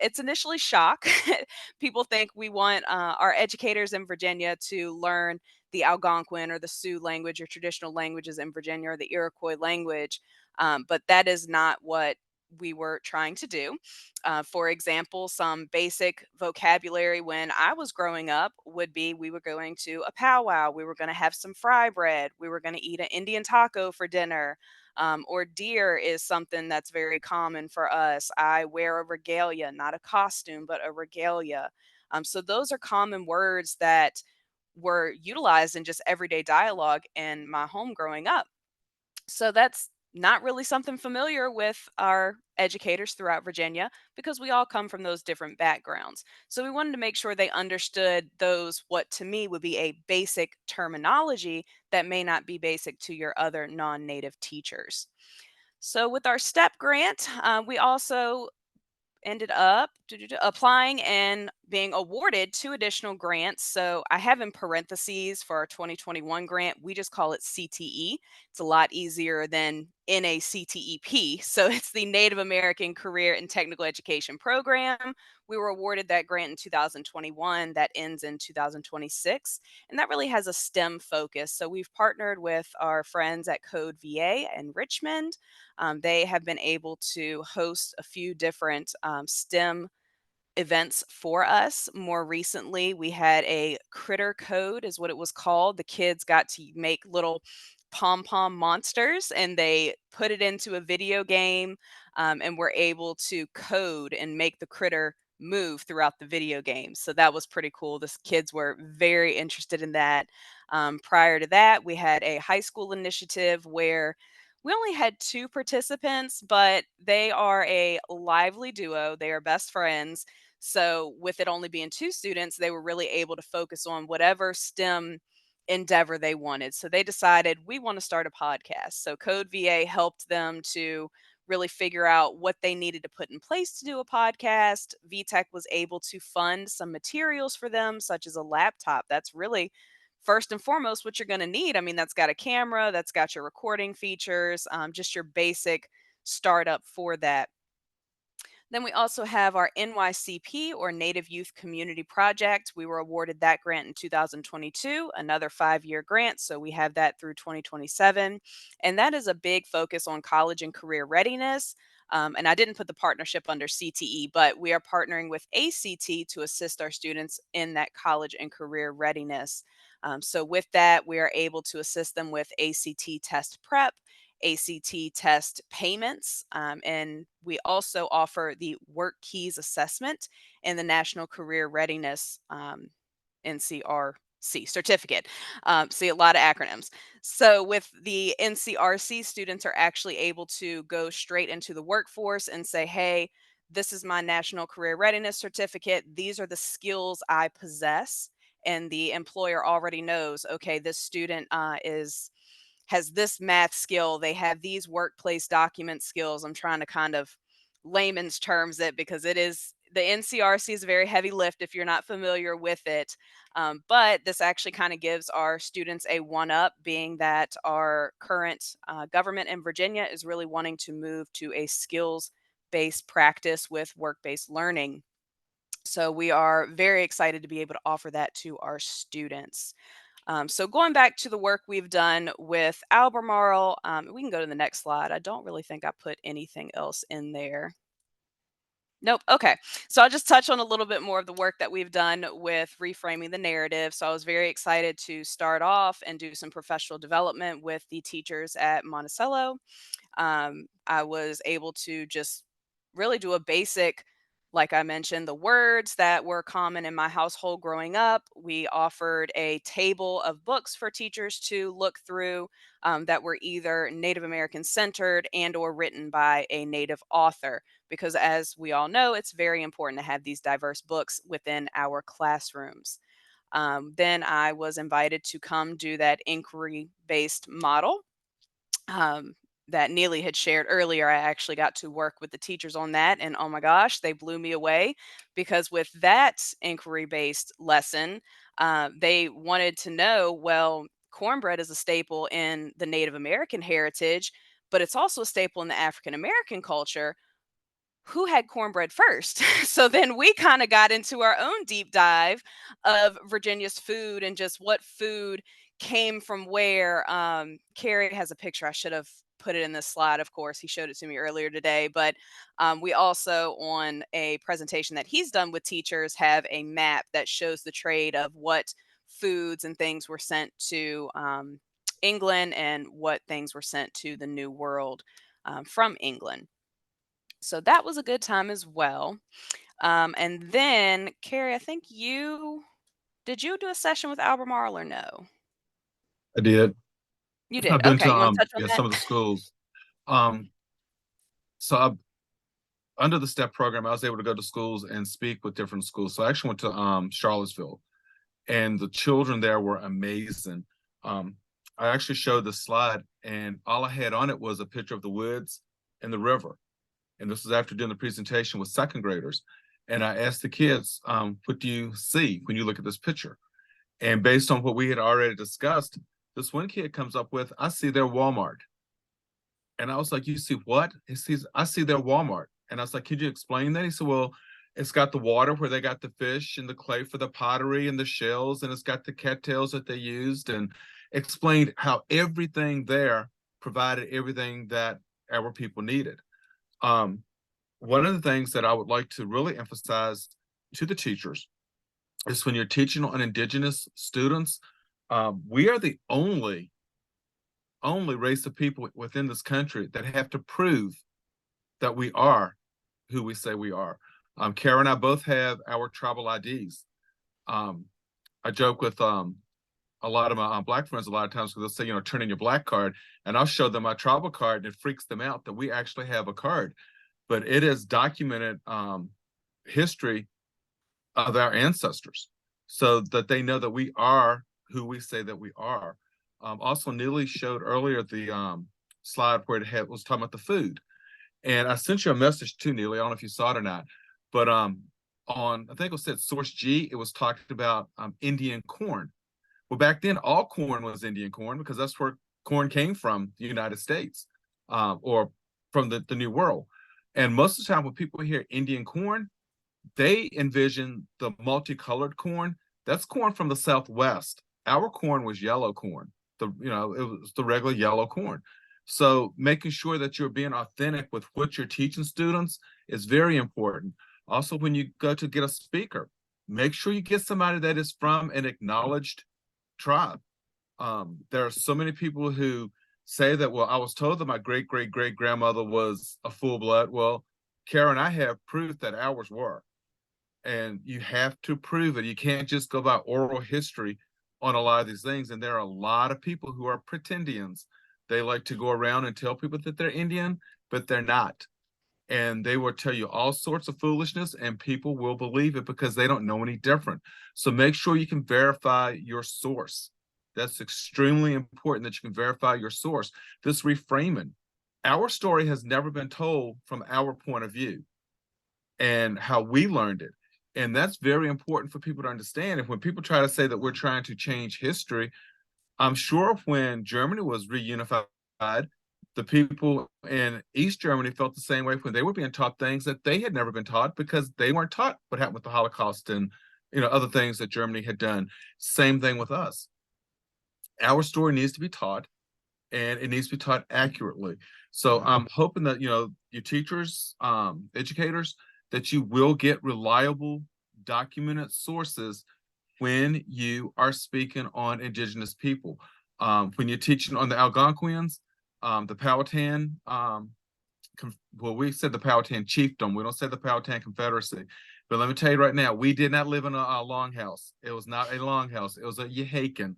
it's initially shock. People think we want our educators in Virginia to learn the Algonquin or the Sioux language or traditional languages in Virginia, or the Iroquois language. But that is not what we were trying to do. For example, some basic vocabulary when I was growing up would be, we were going to a powwow, we were going to have some fry bread, we were going to eat an Indian taco for dinner. Or deer is something that's very common for us. I wear a regalia, not a costume, but a regalia. So those are common words that were utilized in just everyday dialogue in my home growing up. So that's not really something familiar with our educators throughout Virginia because we all come from those different backgrounds. So we wanted to make sure they understood those, what to me would be a basic terminology that may not be basic to your other non native teachers. So with our STEP grant, we also ended up applying and being awarded 2 additional grants. So I have in parentheses for our 2021 grant, we just call it CTE. It's a lot easier than NACTEP. So it's the Native American Career and Technical Education Program. We were awarded that grant in 2021 that ends in 2026. And that really has a STEM focus. So we've partnered with our friends at Code VA in Richmond. They have been able to host a few different STEM events for us. More recently, we had a critter code, is what it was called. The kids got to make little pom pom monsters and they put it into a video game and were able to code and make the critter move throughout the video game. So that was pretty cool. The kids were very interested in that. Prior to that, we had a high school initiative where we only had 2 participants, but they are a lively duo. They are best friends. So, with it only being 2 students, they were really able to focus on whatever STEM endeavor they wanted. So, they decided we want to start a podcast. So, Code VA helped them to really figure out what they needed to put in place to do a podcast. VTech was able to fund some materials for them, such as a laptop. That's really first and foremost what you're going to need. I mean, that's got a camera, that's got your recording features, just your basic startup for that. Then we also have our NYCP or Native Youth Community Project. We were awarded that grant in 2022, another 5-year grant. So we have that through 2027. And that is a big focus on college and career readiness. And I didn't put the partnership under CTE, but we are partnering with ACT to assist our students in that college and career readiness. So with that, we are able to assist them with ACT test prep, ACT test payments, and we also offer the Work Keys Assessment and the National Career Readiness NCRC certificate. See, a lot of acronyms. So with the NCRC, students are actually able to go straight into the workforce and say, hey, this is my National Career Readiness certificate. These are the skills I possess. And the employer already knows, okay, this student has this math skill, they have these workplace document skills. I'm trying to kind of layman's terms it because it is the NCRC is a very heavy lift if you're not familiar with it. But this actually kind of gives our students a one up, being that our current government in Virginia is really wanting to move to a skills based practice with work based learning. So we are very excited to be able to offer that to our students. So going back to the work we've done with Albemarle, we can go to the next slide. I don't really think I put anything else in there. Nope. Okay. So I'll just touch on a little bit more of the work that we've done with reframing the narrative. So I was very excited to start off and do some professional development with the teachers at Monticello. I was able to just really do a basic, like I mentioned, the words that were common in my household growing up. We offered a table of books for teachers to look through that were either Native American centered and or written by a Native author, because as we all know, it's very important to have these diverse books within our classrooms. Then I was invited to come do that inquiry based model um, that Neely had shared earlier. I actually got to work with the teachers on that, and oh my gosh, they blew me away because with that inquiry based lesson, they wanted to know, well, cornbread is a staple in the Native American heritage, but it's also a staple in the African American culture. Who had cornbread first? So then we kind of got into our own deep dive of Virginia's food and just what food came from where. Carrie has a picture. I should have put it in this slide, of course. He showed it to me earlier today. But we also, on a presentation that he's done with teachers, have a map that shows the trade of what foods and things were sent to England and what things were sent to the New World from England. So that was a good time as well. And then, Carrie, I think did you do a session with Albemarle or no? I did. You did. I've been Okay, to you want to touch on yeah, that? some of the schools. So under the STEP program, I was able to go to schools and speak with different schools. So I actually went to Charlottesville, and the children there were amazing. I actually showed the slide, and all I had on it was a picture of the woods and the river. And this was after doing the presentation with second graders. And I asked the kids, what do you see when you look at this picture? And based on what we had already discussed, this one kid comes up with, I see their Walmart. And I was like, you see what? He sees, I see their Walmart. And I was like, could you explain that? He said, well, it's got the water where they got the fish and the clay for the pottery and the shells, and it's got the cattails that they used, and explained how everything there provided everything that our people needed. One of the things that I would like to really emphasize to the teachers is when you're teaching on Indigenous students, we are the only race of people within this country that have to prove that we are who we say we are. Kara and I both have our tribal IDs. I joke with a lot of my Black friends a lot of times because they'll say, you know, turn in your Black card, and I'll show them my tribal card, and it freaks them out that we actually have a card. But it is documented history of our ancestors so that they know that we are who we say that we are. Also, Neely showed earlier the slide where it was talking about the food. And I sent you a message too, Neely. I don't know if you saw it or not. But on, I think it said Source G, it was talking about Indian corn. Well, back then, all corn was Indian corn because that's where corn came from, the United States, or from the New World. And most of the time when people hear Indian corn, they envision the multicolored corn. That's corn from the Southwest. Our corn was yellow corn. It was the regular yellow corn. So making sure that you're being authentic with what you're teaching students is very important. Also, when you go to get a speaker, make sure you get somebody that is from an acknowledged tribe. There are so many people who say that, well, I was told that my great-great-great-grandmother was a full-blood. Well, Kara and I have proof that ours were. And you have to prove it. You can't just go by oral history on a lot of these things. And there are a lot of people who are pretendians. They like to go around and tell people that they're Indian, but they're not. And they will tell you all sorts of foolishness, and people will believe it because they don't know any different. So make sure you can verify your source. That's extremely important, that you can verify your source. This reframing, our story has never been told from our point of view and how we learned it. And that's very important for people to understand. And when people try to say that we're trying to change history, I'm sure when Germany was reunified, the people in East Germany felt the same way when they were being taught things that they had never been taught because they weren't taught what happened with the Holocaust and, you know, other things that Germany had done. Same thing with us. Our story needs to be taught, and it needs to be taught accurately. So I'm hoping that, you know, your teachers, educators, that you will get reliable, documented sources when you are speaking on Indigenous people. When you're teaching on the Algonquians, the Powhatan, well, we said the Powhatan chiefdom. We don't say the Powhatan Confederacy. But let me tell you right now, we did not live in a longhouse. It was not a longhouse. It was a Yehaken.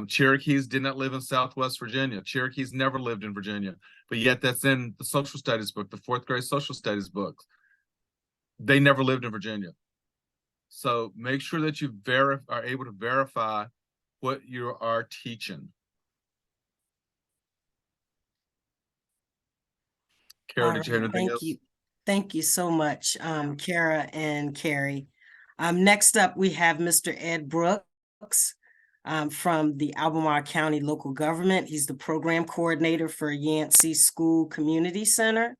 Cherokees did not live in Southwest Virginia. Cherokees never lived in Virginia, but yet that's in the social studies book, the 4th grade social studies book. They never lived in Virginia. So make sure that you are able to verify what you are teaching. Kara, did you have anything else? Thank you so much, Kara and Carrie. Next up, we have Mr. Ed Brooks from the Albemarle County Local Government. He's the program coordinator for Yancey School Community Center.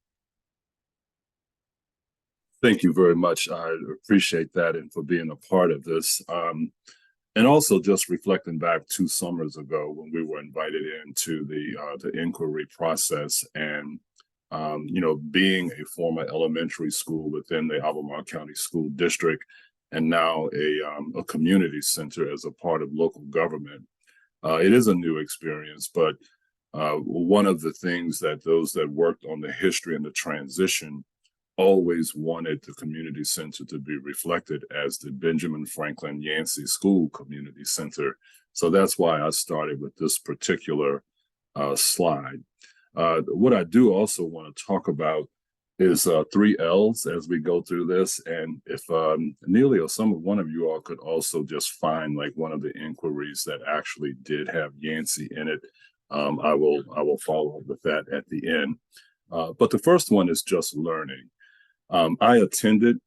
Thank you very much. I appreciate that and for being a part of this. And also just reflecting back 2 summers ago when we were invited into the inquiry process, and you know, being a former elementary school within the Albemarle County School District and now a community center as a part of local government, It is a new experience, but one of the things that those that worked on the history and the transition always wanted the community center to be reflected as the Benjamin Franklin Yancey School Community Center. So that's why I started with this particular slide. What I do also want to talk about is 3 L's as we go through this. And if Neely or one of you all could also just find like one of the inquiries that actually did have Yancey in it, I will follow up with that at the end. But the first one is just learning. I attended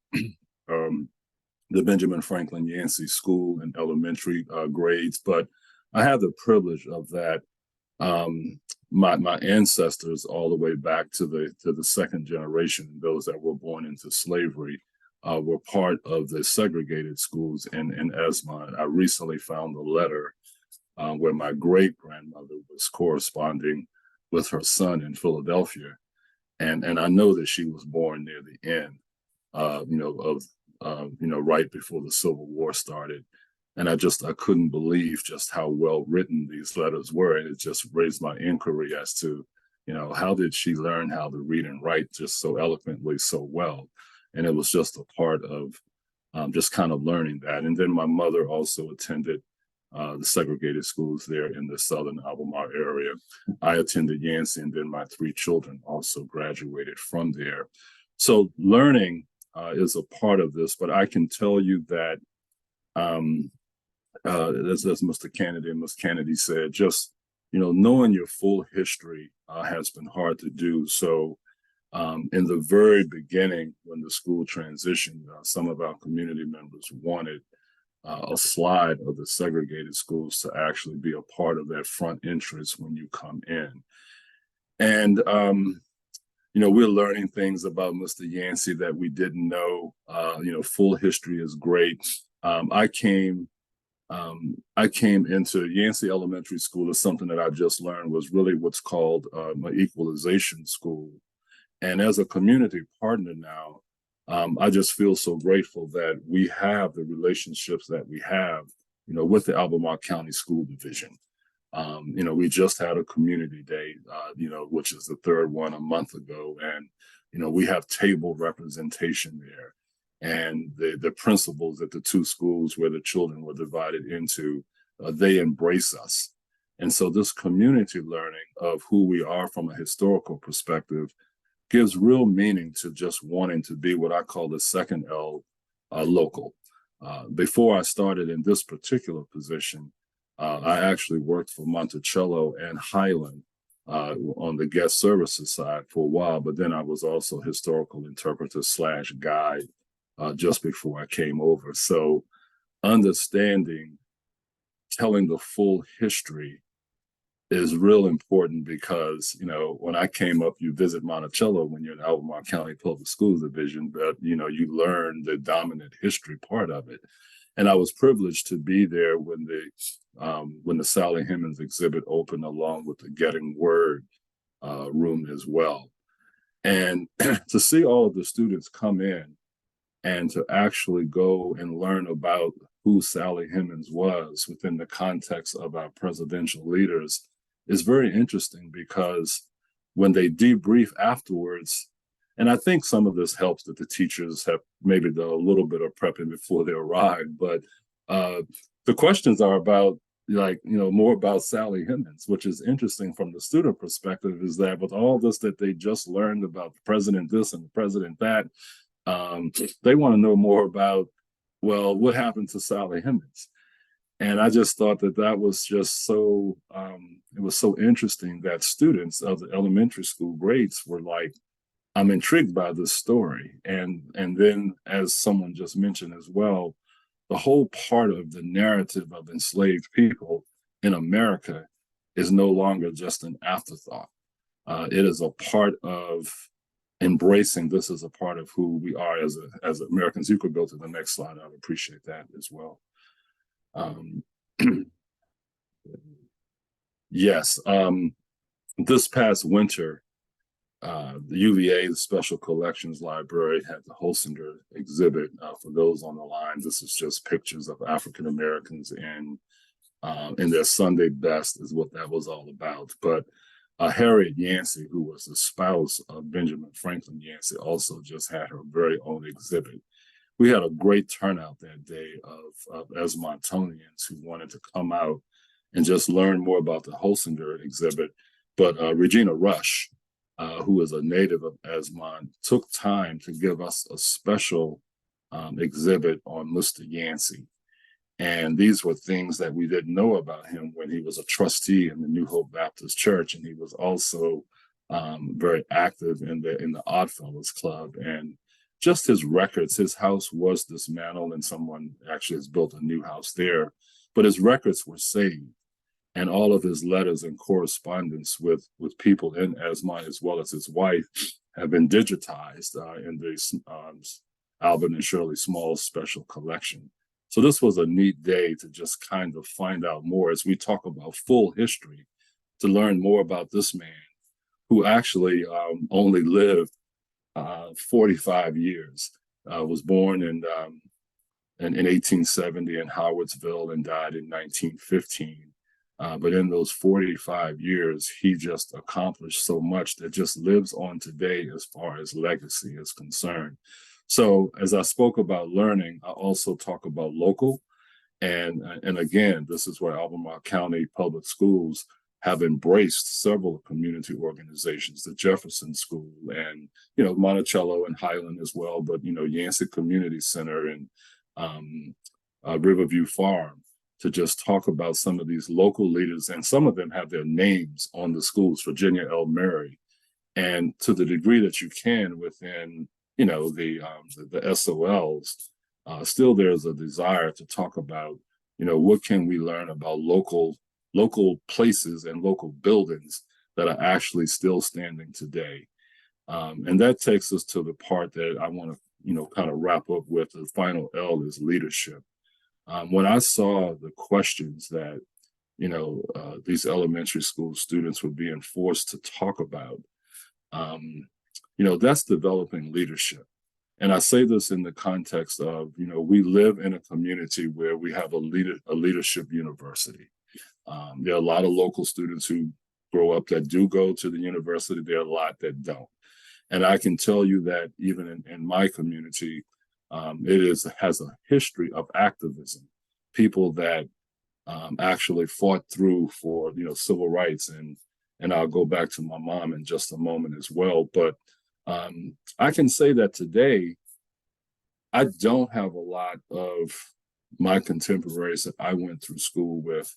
the Benjamin Franklin Yancey School in elementary grades, but I had the privilege of that. My ancestors, all the way back to the second generation, those that were born into slavery, were part of the segregated schools in Esmond. I recently found a letter where my great grandmother was corresponding with her son in Philadelphia, and I know that she was born near the end, right before the Civil War started. And I couldn't believe just how well written these letters were. And it just raised my inquiry as to, how did she learn how to read and write just so eloquently, so well? And it was just a part of just kind of learning that. And then my mother also attended the segregated schools there in the southern Albemarle area. I attended Yancey, and then my 3 children also graduated from there. So learning is a part of this, but I can tell you that as Mr. Kennedy and Ms. Kennedy said, just, knowing your full history has been hard to do. So in the very beginning, when the school transitioned, some of our community members wanted a slide of the segregated schools to actually be a part of that front entrance when you come in. And, we're learning things about Mr. Yancey that we didn't know. Full history is great. I came into Yancey Elementary School as something that I just learned was really what's called my equalization school. And as a community partner now, I just feel so grateful that we have the relationships that we have, with the Albemarle County School Division. We just had a community day, which is the 3rd one a month ago. And, we have table representation there. And the principals at the 2 schools where the children were divided into, they embrace us. And so this community learning of who we are from a historical perspective gives real meaning to just wanting to be what I call the second L, local. Before I started in this particular position, I actually worked for Monticello and Highland on the guest services side for a while, but then I was also historical interpreter / guide just before I came over. So understanding, telling the full history is real important because, when I came up, you visit Monticello when you're in Albemarle County Public Schools Division, but, you learn the dominant history part of it. And I was privileged to be there when the Sally Hemings exhibit opened, along with the Getting Word room as well. And to see all of the students come in and to actually go and learn about who Sally Hemings was within the context of our presidential leaders is very interesting, because when they debrief afterwards, and I think some of this helps that the teachers have maybe done a little bit of prepping before they arrived, but the questions are about, more about Sally Hemings, which is interesting from the student perspective, is that with all this that they just learned about the president this and the president that, they want to know more about, well, what happened to Sally Hemings? And I just thought that was just so, it was so interesting that students of the elementary school grades were like, I'm intrigued by this story. And then, as someone just mentioned as well, the whole part of the narrative of enslaved people in America is no longer just an afterthought. It is a part of embracing this as a part of who we are as Americans. You could go to the next slide. I would appreciate that as well. Yes, this past winter, the UVA, the Special Collections Library, had the Holsinger exhibit. For those on the line, this is just pictures of African Americans in and their Sunday best is what that was all about. But Harriet Yancey, who was the spouse of Benjamin Franklin Yancey, also just had her very own exhibit. We had a great turnout that day of Esmontonians who wanted to come out and just learn more about the Holsinger exhibit. But Regina Rush, who is a native of Esmond, took time to give us a special exhibit on Mr. Yancey. And these were things that we didn't know about him when he was a trustee in the New Hope Baptist Church. And he was also very active in the Oddfellows Club. And just his records, his house was dismantled and someone actually has built a new house there, but his records were saved. And all of his letters and correspondence with people in Esmond, as well as his wife, have been digitized in the Albert and Shirley Small Special Collection. So this was a neat day to just kind of find out more as we talk about full history, to learn more about this man who actually only lived 45 years, was born in 1870 in Howardsville and died in 1915. But in those 45 years, he just accomplished so much that just lives on today as far as legacy is concerned. So as I spoke about learning, I also talk about local. And again, this is where Albemarle County Public Schools have embraced several community organizations, the Jefferson School and, Monticello and Highland as well, but, Yancey Community Center and Riverview Farm, to just talk about some of these local leaders. And some of them have their names on the schools, Virginia L. Murray. And to the degree that you can within, the SOLs, still there's a desire to talk about, what can we learn about local places and local buildings that are actually still standing today. And that takes us to the part that I want to, kind of wrap up with. The final L is leadership. When I saw the questions that, these elementary school students were being forced to talk about, that's developing leadership. And I say this in the context of, we live in a community where we have a leadership university. There are a lot of local students who grow up that do go to the university. There are a lot that don't. And I can tell you that even in my community, it has a history of activism, people that actually fought through for, civil rights. And I'll go back to my mom in just a moment as well. But I can say that today, I don't have a lot of my contemporaries that I went through school with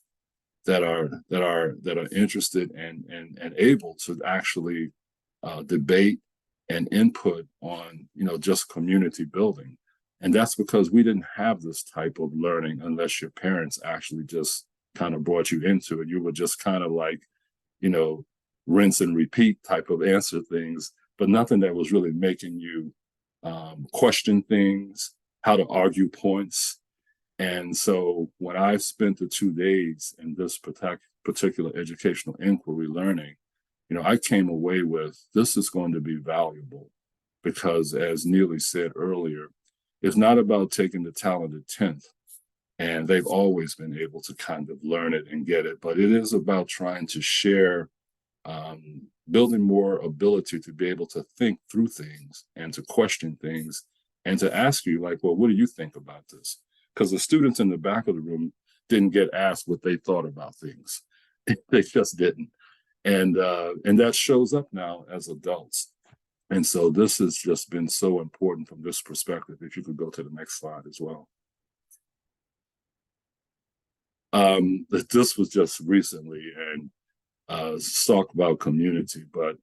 that are interested and able to actually debate and input on, just community building. And that's because we didn't have this type of learning unless your parents actually just kind of brought you into it. You were just kind of like, rinse and repeat type of answer things, but nothing that was really making you question things, how to argue points. And so when I spent the 2 days in this particular educational inquiry learning, I came away with, this is going to be valuable because, as Neely said earlier, it's not about taking the talented 10th, and they've always been able to kind of learn it and get it, but it is about trying to share, building more ability to be able to think through things and to question things and to ask you like, well, what do you think about this? Because the students in the back of the room didn't get asked what they thought about things. They just didn't. And that shows up now as adults. And so this has just been so important from this perspective. If you could go to the next slide as well. This was just recently, and talk about community, but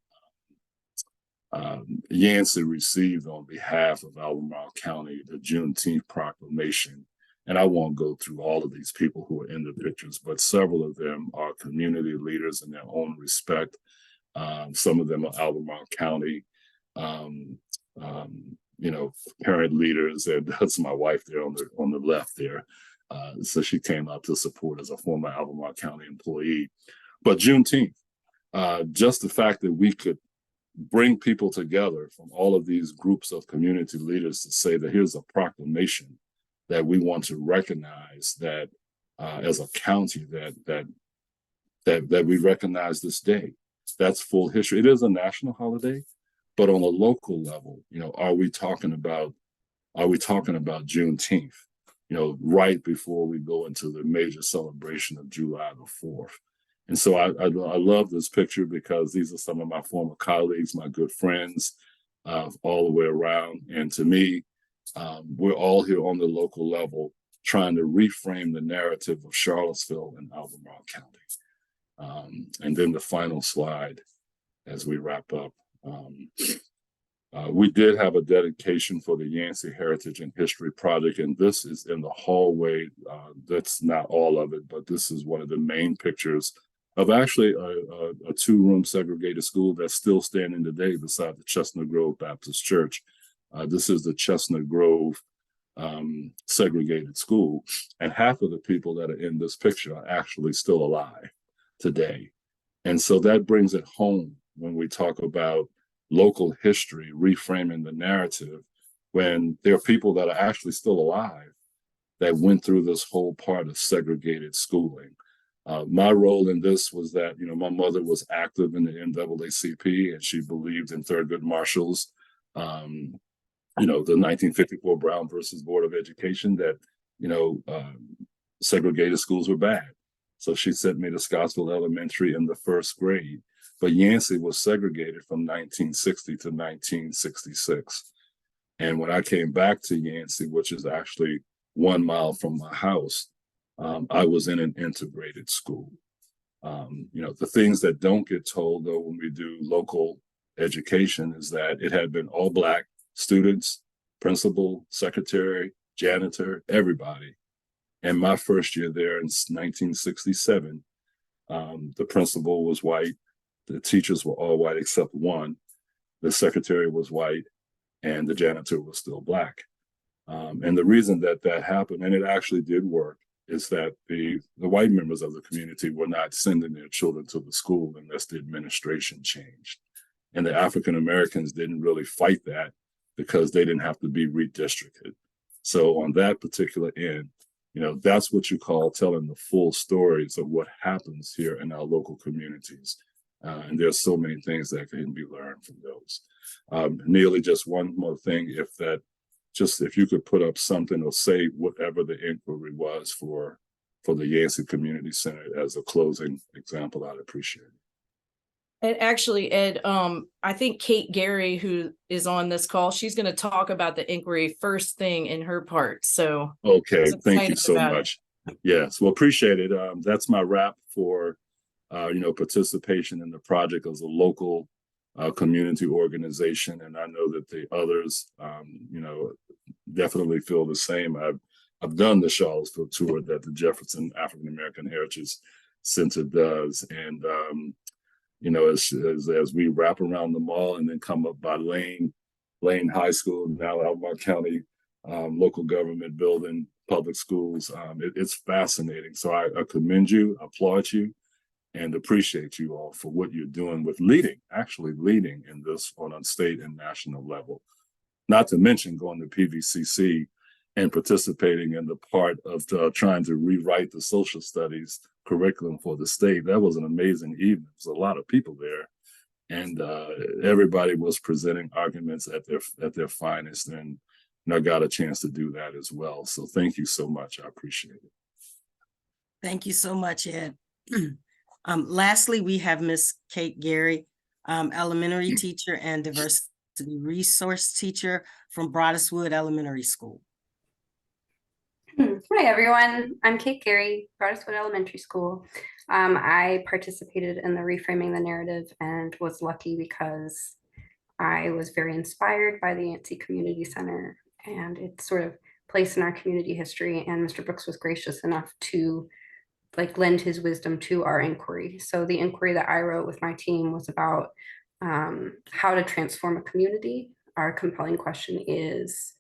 Yancey received on behalf of Albemarle County the Juneteenth proclamation. And I won't go through all of these people who are in the pictures, but several of them are community leaders in their own respect. Some of them are Albemarle County, parent leaders, and that's my wife there on the left there. So she came out to support as a former Albemarle County employee. But Juneteenth, just the fact that we could bring people together from all of these groups of community leaders to say that here's a proclamation that we want to recognize that as a county that we recognize this day. That's full history. It is a national holiday, but on a local level, are we talking about Juneteenth? Right before we go into the major celebration of July the 4th. And so I love this picture because these are some of my former colleagues, my good friends, all the way around. And to me, we're all here on the local level trying to reframe the narrative of Charlottesville and Albemarle County. And then the final slide as we wrap up. We did have a dedication for the Yancey Heritage and History Project, and this is in the hallway. That's not all of it, but this is one of the main pictures of actually a two-room segregated school that's still standing today beside the Chestnut Grove Baptist Church. This is the Chestnut Grove segregated school, and half of the people that are in this picture are actually still alive today. And so that brings it home when we talk about local history, reframing the narrative, when there are people that are actually still alive that went through this whole part of segregated schooling. My role in this was that, my mother was active in the NAACP and she believed in Thurgood Marshall's, the 1954 Brown versus Board of Education that, segregated schools were bad. So she sent me to Scottsville Elementary in the first grade. But Yancey was segregated from 1960 to 1966. And when I came back to Yancey, which is actually 1 mile from my house, I was in an integrated school. The things that don't get told, though, when we do local education is that it had been all Black students, principal, secretary, janitor, everybody. And my first year there in 1967, the principal was white. The teachers were all white except one. The secretary was white, and the janitor was still Black. And the reason that happened, and it actually did work, is that the white members of the community were not sending their children to the school unless the administration changed. And the African Americans didn't really fight that because they didn't have to be redistricted. So on that particular end, that's what you call telling the full stories of what happens here in our local communities. And there's so many things that can be learned from those. Neely, just one more thing, if you could put up something or say whatever the inquiry was for the Yancey Community Center as a closing example, I'd appreciate it. And actually, Ed, I think Kate Gary, who is on this call, she's going to talk about the inquiry first thing in her part. So okay, thank you so much. Yes, well, appreciate it. That's my wrap for participation in the project as a local community organization. And I know that the others, definitely feel the same. I've done the Charlottesville tour that the Jefferson African American Heritage Center does. And, as we wrap around the mall and then come up by Lane High School, now Albemarle County local government building, public schools, it's fascinating. So I commend you, applaud you, and appreciate you all for what you're doing with actually leading in this on a state and national level. Not to mention going to PVCC and participating in the part of trying to rewrite the social studies curriculum for the state. That was an amazing evening. There was a lot of people there, and everybody was presenting arguments at their finest. And I got a chance to do that as well. So thank you so much. I appreciate it. Thank you so much, Ed. Lastly, we have Miss Kate Gary, elementary teacher and diversity resource teacher from Broaduswood Elementary School. Hi, everyone. I'm Kate Gary, Broaduswood Elementary School. I participated in the Reframing the Narrative and was lucky because I was very inspired by the Yancey Community Center and its sort of place in our community history. And Mr. Brooks was gracious enough to lend his wisdom to our inquiry. So the inquiry that I wrote with my team was about how to transform a community. Our compelling question is,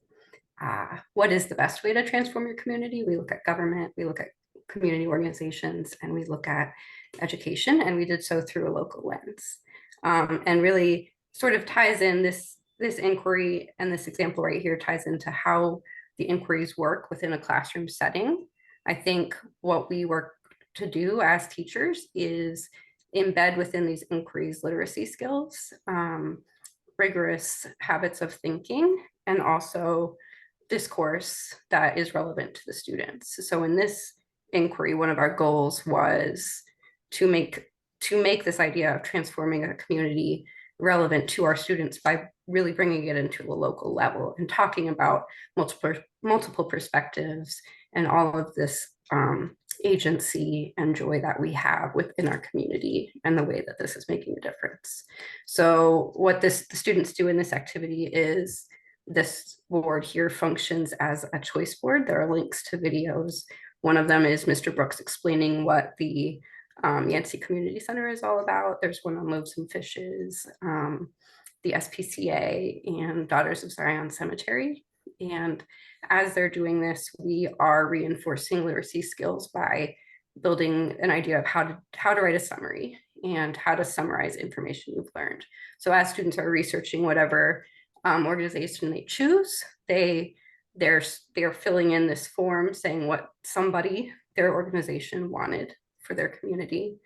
what is the best way to transform your community? We look at government, we look at community organizations, and we look at education, and we did so through a local lens. And really sort of ties in this inquiry, and this example right here ties into how the inquiries work within a classroom setting. I think what we work to do as teachers is embed within these inquiries literacy skills, rigorous habits of thinking, and also discourse that is relevant to the students. So in this inquiry, one of our goals was to make this idea of transforming a community relevant to our students by really bringing it into a local level and talking about multiple perspectives and all of this agency and joy that we have within our community and the way that this is making a difference. So what the students do in this activity is this board here functions as a choice board. There are links to videos. One of them is Mr. Brooks explaining what the Yancey Community Center is all about. There's one on Loaves and Fishes, the SPCA, and Daughters of Zion Cemetery. And as they're doing this, we are reinforcing literacy skills by building an idea of how to write a summary and how to summarize information you've learned. So as students are researching whatever organization they choose, they're filling in this form saying what their organization wanted for their community,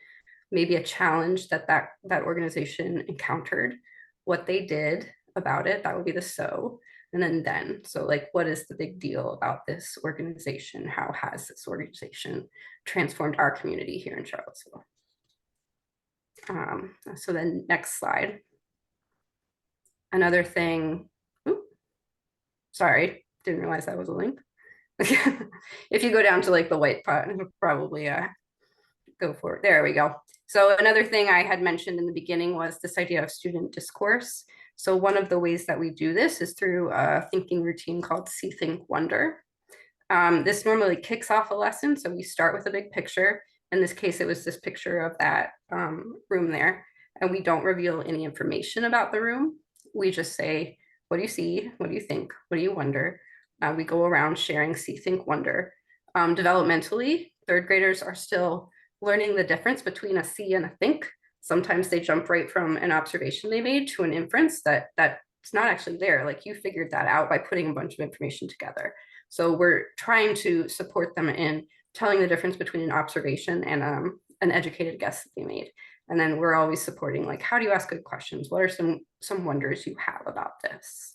maybe a challenge that organization encountered, what they did about it, that would be the so, and then. So like, what is the big deal about this organization? How has this organization transformed our community here in Charlottesville? So then next slide. Another thing, sorry, didn't realize that was a link. If you go down to like the white part, probably go for it. There we go. So another thing I had mentioned in the beginning was this idea of student discourse. So one of the ways that we do this is through a thinking routine called See, Think, Wonder. This normally kicks off a lesson. So we start with a big picture. In this case, it was this picture of that room there. And we don't reveal any information about the room. We just say, what do you see? What do you think? What do you wonder? We go around sharing See, Think, Wonder. Developmentally, third graders are still learning the difference between a see and a think. Sometimes they jump right from an observation they made to an inference that's not actually there. Like, you figured that out by putting a bunch of information together. So we're trying to support them in telling the difference between an observation and an educated guess that they made. And then we're always supporting, like, how do you ask good questions? What are some wonders you have about this?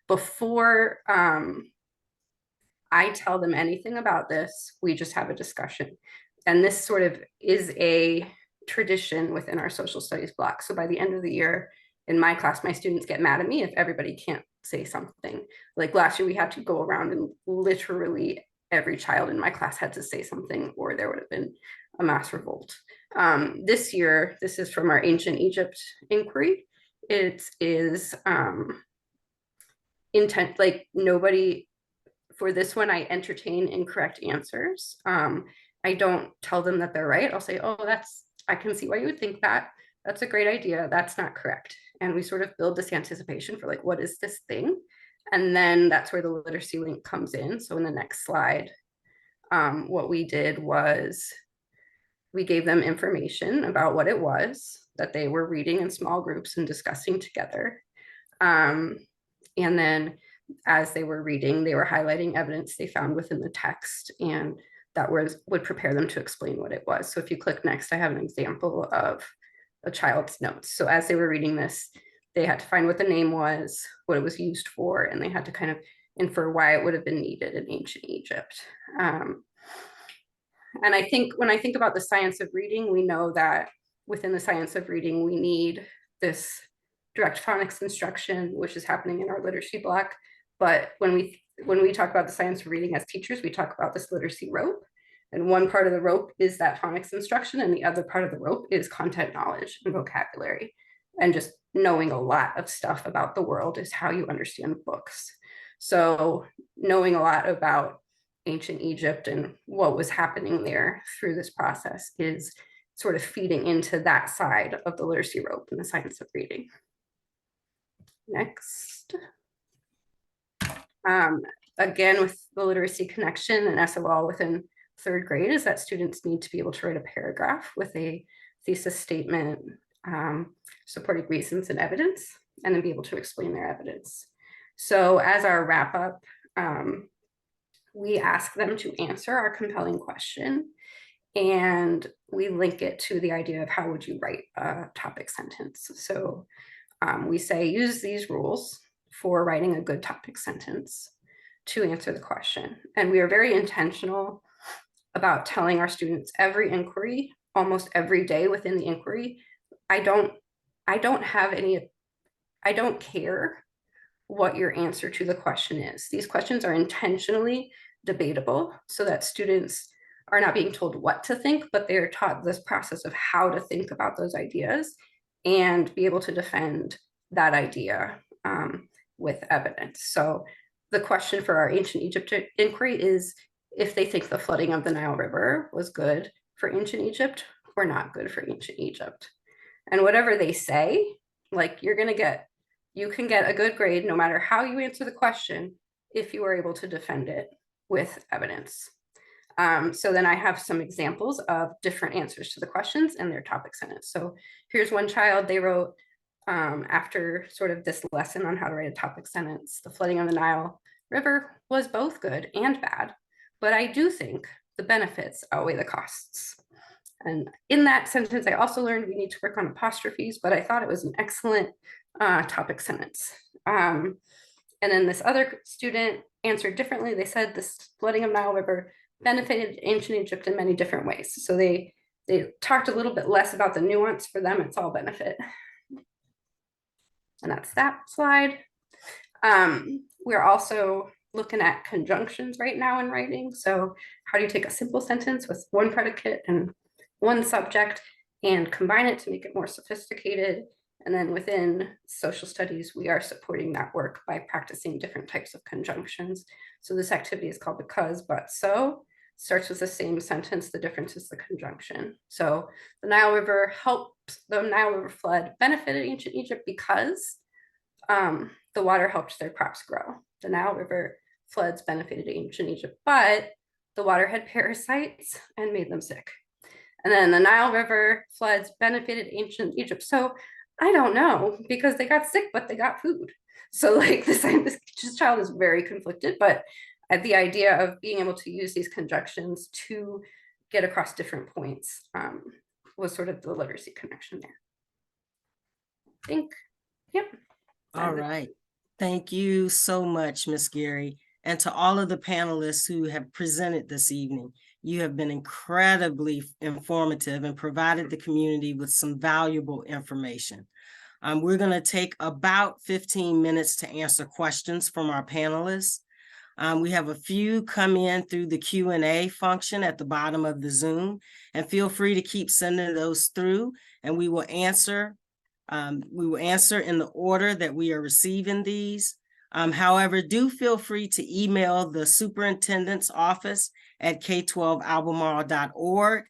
Before I tell them anything about this, we just have a discussion. And this sort of is a tradition within our social studies block. So by the end of the year, in my class, my students get mad at me if everybody can't say something. Like last year, we had to go around and literally every child in my class had to say something, or there would have been a mass revolt. This year, this is from our Ancient Egypt inquiry. It is intent, like nobody, for this one, I entertain incorrect answers. I don't tell them that they're right. I'll say, oh, I can see why you would think that. That's a great idea. That's not correct. And we sort of build this anticipation for like, what is this thing? And then that's where the literacy link comes in. So in the next slide, what we did was we gave them information about what it was that they were reading in small groups and discussing together. And then as they were reading, they were highlighting evidence they found within the text, and that would prepare them to explain what it was. So if you click next, I have an example of a child's notes. So as they were reading this, they had to find what the name was, what it was used for, and they had to kind of infer why it would have been needed in ancient Egypt. And I think when I think about the science of reading, we know that within the science of reading, we need this direct phonics instruction, which is happening in our literacy block. But when we talk about the science of reading as teachers, we talk about this literacy rope. And one part of the rope is that phonics instruction, and the other part of the rope is content knowledge and vocabulary. And just knowing a lot of stuff about the world is how you understand books. So knowing a lot about ancient Egypt and what was happening there through this process is sort of feeding into that side of the literacy rope in the science of reading. Next. Again, with the literacy connection and SOL within third grade is that students need to be able to write a paragraph with a thesis statement, supporting reasons and evidence, and then be able to explain their evidence. So as our wrap up, we ask them to answer our compelling question, and we link it to the idea of how would you write a topic sentence. So we say use these rules for writing a good topic sentence to answer the question. And we are very intentional about telling our students every inquiry, almost every day within the inquiry, I don't care what your answer to the question is. These questions are intentionally debatable so that students are not being told what to think, but they're taught this process of how to think about those ideas and be able to defend that idea with evidence. So the question for our ancient Egypt inquiry is if they think the flooding of the Nile River was good for ancient Egypt or not good for ancient Egypt. And whatever they say, like you can get a good grade no matter how you answer the question if you are able to defend it with evidence. So then I have some examples of different answers to the questions and their topic sentence. So here's one child, they wrote, after sort of this lesson on how to write a topic sentence, the flooding of the Nile River was both good and bad, but I do think the benefits outweigh the costs. And in that sentence, I also learned we need to work on apostrophes, but I thought it was an excellent topic sentence. And then this other student answered differently. They said this flooding of Nile River benefited ancient Egypt in many different ways. So they talked a little bit less about the nuance. For them, it's all benefit. And that's that slide. We're also looking at conjunctions right now in writing. So how do you take a simple sentence with one predicate and one subject and combine it to make it more sophisticated? And then within social studies, we are supporting that work by practicing different types of conjunctions. So this activity is called because, but, so. Starts with the same sentence, the difference is the conjunction. So the Nile River flood benefited ancient Egypt because the water helped their crops grow. The Nile River floods benefited ancient Egypt, but the water had parasites and made them sick. And then the Nile River floods benefited ancient Egypt. So I don't know, because they got sick, but they got food. So like this child is very conflicted, but the idea of being able to use these conjunctions to get across different points was sort of the literacy connection there. I think, yep. All right. Thank you so much, Ms. Gary. And to all of the panelists who have presented this evening, you have been incredibly informative and provided the community with some valuable information. We're going to take about 15 minutes to answer questions from our panelists. We have a few come in through the Q&A function at the bottom of the Zoom, and feel free to keep sending those through, and we will answer in the order that we are receiving these. However, do feel free to email the superintendent's office at k12albemarle.org.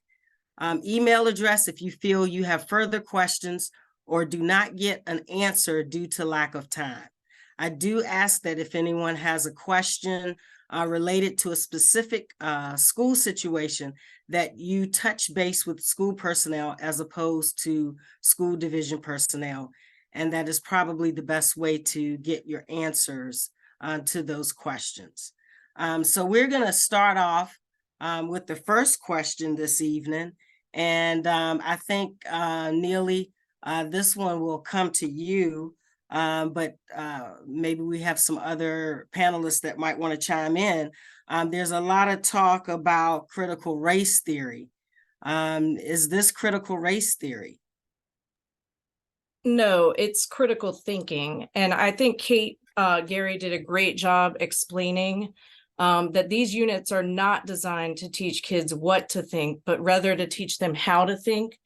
Email address if you feel you have further questions or do not get an answer due to lack of time. I do ask that if anyone has a question related to a specific school situation, that you touch base with school personnel as opposed to school division personnel. And that is probably the best way to get your answers to those questions. So we're going to start off with the first question this evening. And I think, Neely, this one will come to you. But maybe we have some other panelists that might want to chime in. There's a lot of talk about critical race theory. Is this critical race theory? No, it's critical thinking. And I think Kate Gary did a great job explaining that these units are not designed to teach kids what to think, but rather to teach them how to think.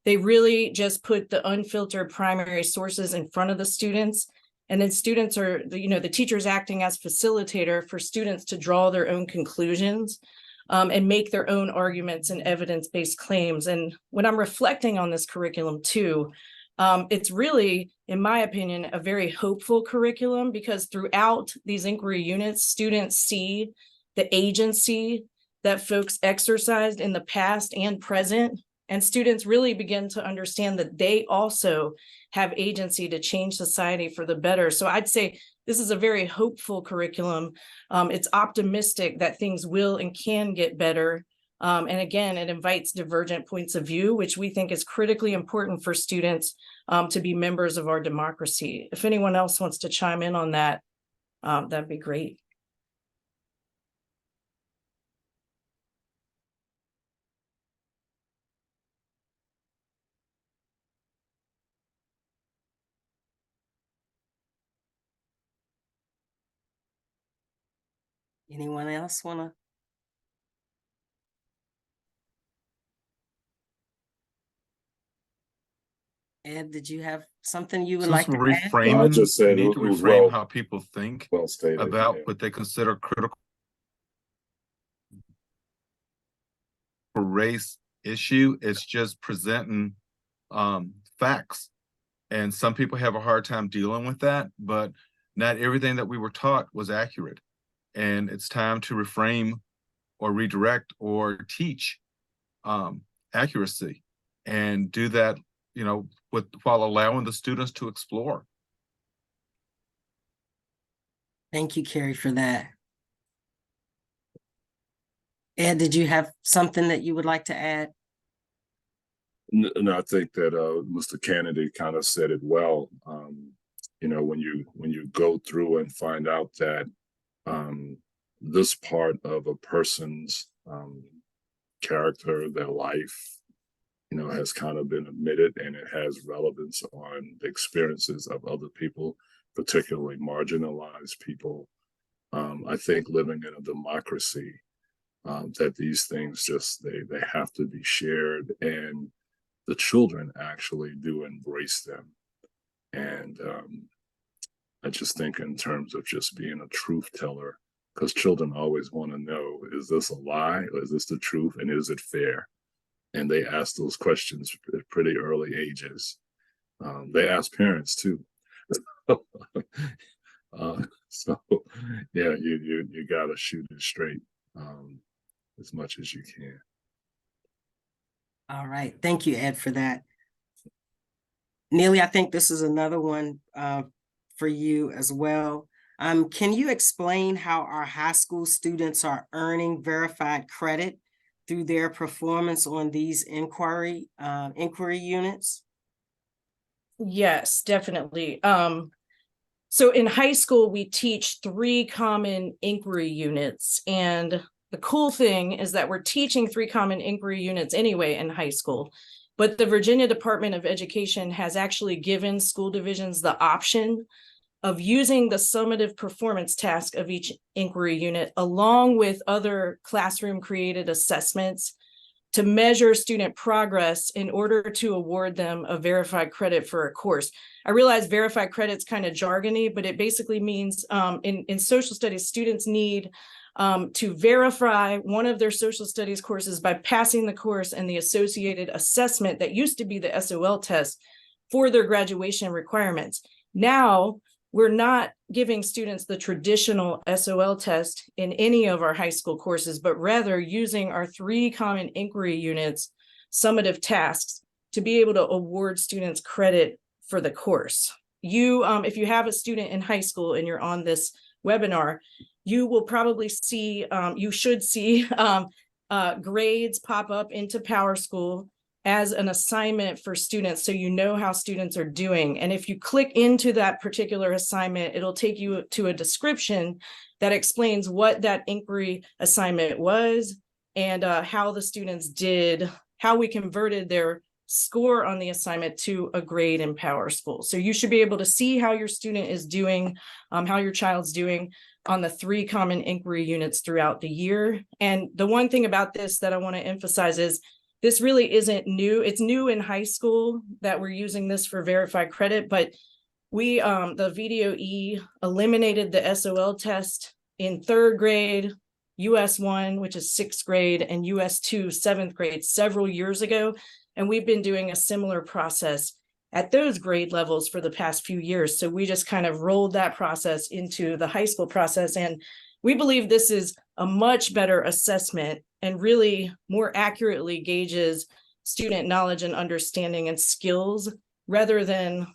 They really just put the unfiltered primary sources in front of the students. And then students are, the teachers acting as facilitator for students to draw their own conclusions and make their own arguments and evidence-based claims. And when I'm reflecting on this curriculum too, it's really, in my opinion, a very hopeful curriculum, because throughout these inquiry units, students see the agency that folks exercised in the past and present. And students really begin to understand that they also have agency to change society for the better. So I'd say this is a very hopeful curriculum. It's optimistic that things will and can get better. And again, it invites divergent points of view, which we think is critically important for students to be members of our democracy. If anyone else wants to chime in on that, that'd be great. Anyone else want to? Ed, did you have something you would Since like to we're add? reframing, I just we said need to who's reframe how people think well stated. about yeah. what they consider critical race issue. It's just presenting facts, and some people have a hard time dealing with that, but not everything that we were taught was accurate, and it's time to reframe or redirect or teach accuracy, and do that, you know, while allowing the students to explore. Thank you, Carrie, for that. Ed, did you have something that you would like to add? No, I think that Mr. Kennedy kind of said it well. You know, when you go through and find out that this part of a person's character, their life, you know, has kind of been omitted, and it has relevance on the experiences of other people, particularly marginalized people. I think living in a democracy, that these things just they have to be shared, and the children actually do embrace them. And I just think in terms of just being a truth teller, because children always want to know, is this a lie or is this the truth, and is it fair? And they ask those questions at pretty early ages. They ask parents too. So yeah, you gotta shoot it straight as much as you can. All right. Thank you, Ed, for that. Neely, I think this is another one for you as well. Can you explain how our high school students are earning verified credit through their performance on these inquiry units? Yes, definitely. So in high school, we teach 3 common inquiry units. And the cool thing is that we're teaching 3 common inquiry units anyway in high school. But the Virginia Department of Education has actually given school divisions the option of using the summative performance task of each inquiry unit, along with other classroom created assessments, to measure student progress in order to award them a verified credit for a course. I realize verified credit's kind of jargony, but it basically means in social studies, students need to verify one of their social studies courses by passing the course and the associated assessment that used to be the SOL test for their graduation requirements. Now, we're not giving students the traditional SOL test in any of our high school courses, but rather using our 3 common inquiry units, summative tasks, to be able to award students credit for the course. If you have a student in high school and you're on this webinar, you will probably see, you should see grades pop up into PowerSchool as an assignment for students, so you know how students are doing. And if you click into that particular assignment, it'll take you to a description that explains what that inquiry assignment was and how the students did, how we converted their score on the assignment to a grade in PowerSchool. So you should be able to see how your student is doing, how your child's doing on the 3 common inquiry units throughout the year. And the one thing about this that I want to emphasize is this really isn't new. It's new in high school that we're using this for verified credit, but we, the VDOE eliminated the SOL test in 3rd grade, US 1, which is 6th grade, and US 2, 7th grade several years ago. And we've been doing a similar process at those grade levels for the past few years. So we just kind of rolled that process into the high school process. And we believe this is a much better assessment and really more accurately gauges student knowledge and understanding and skills, rather than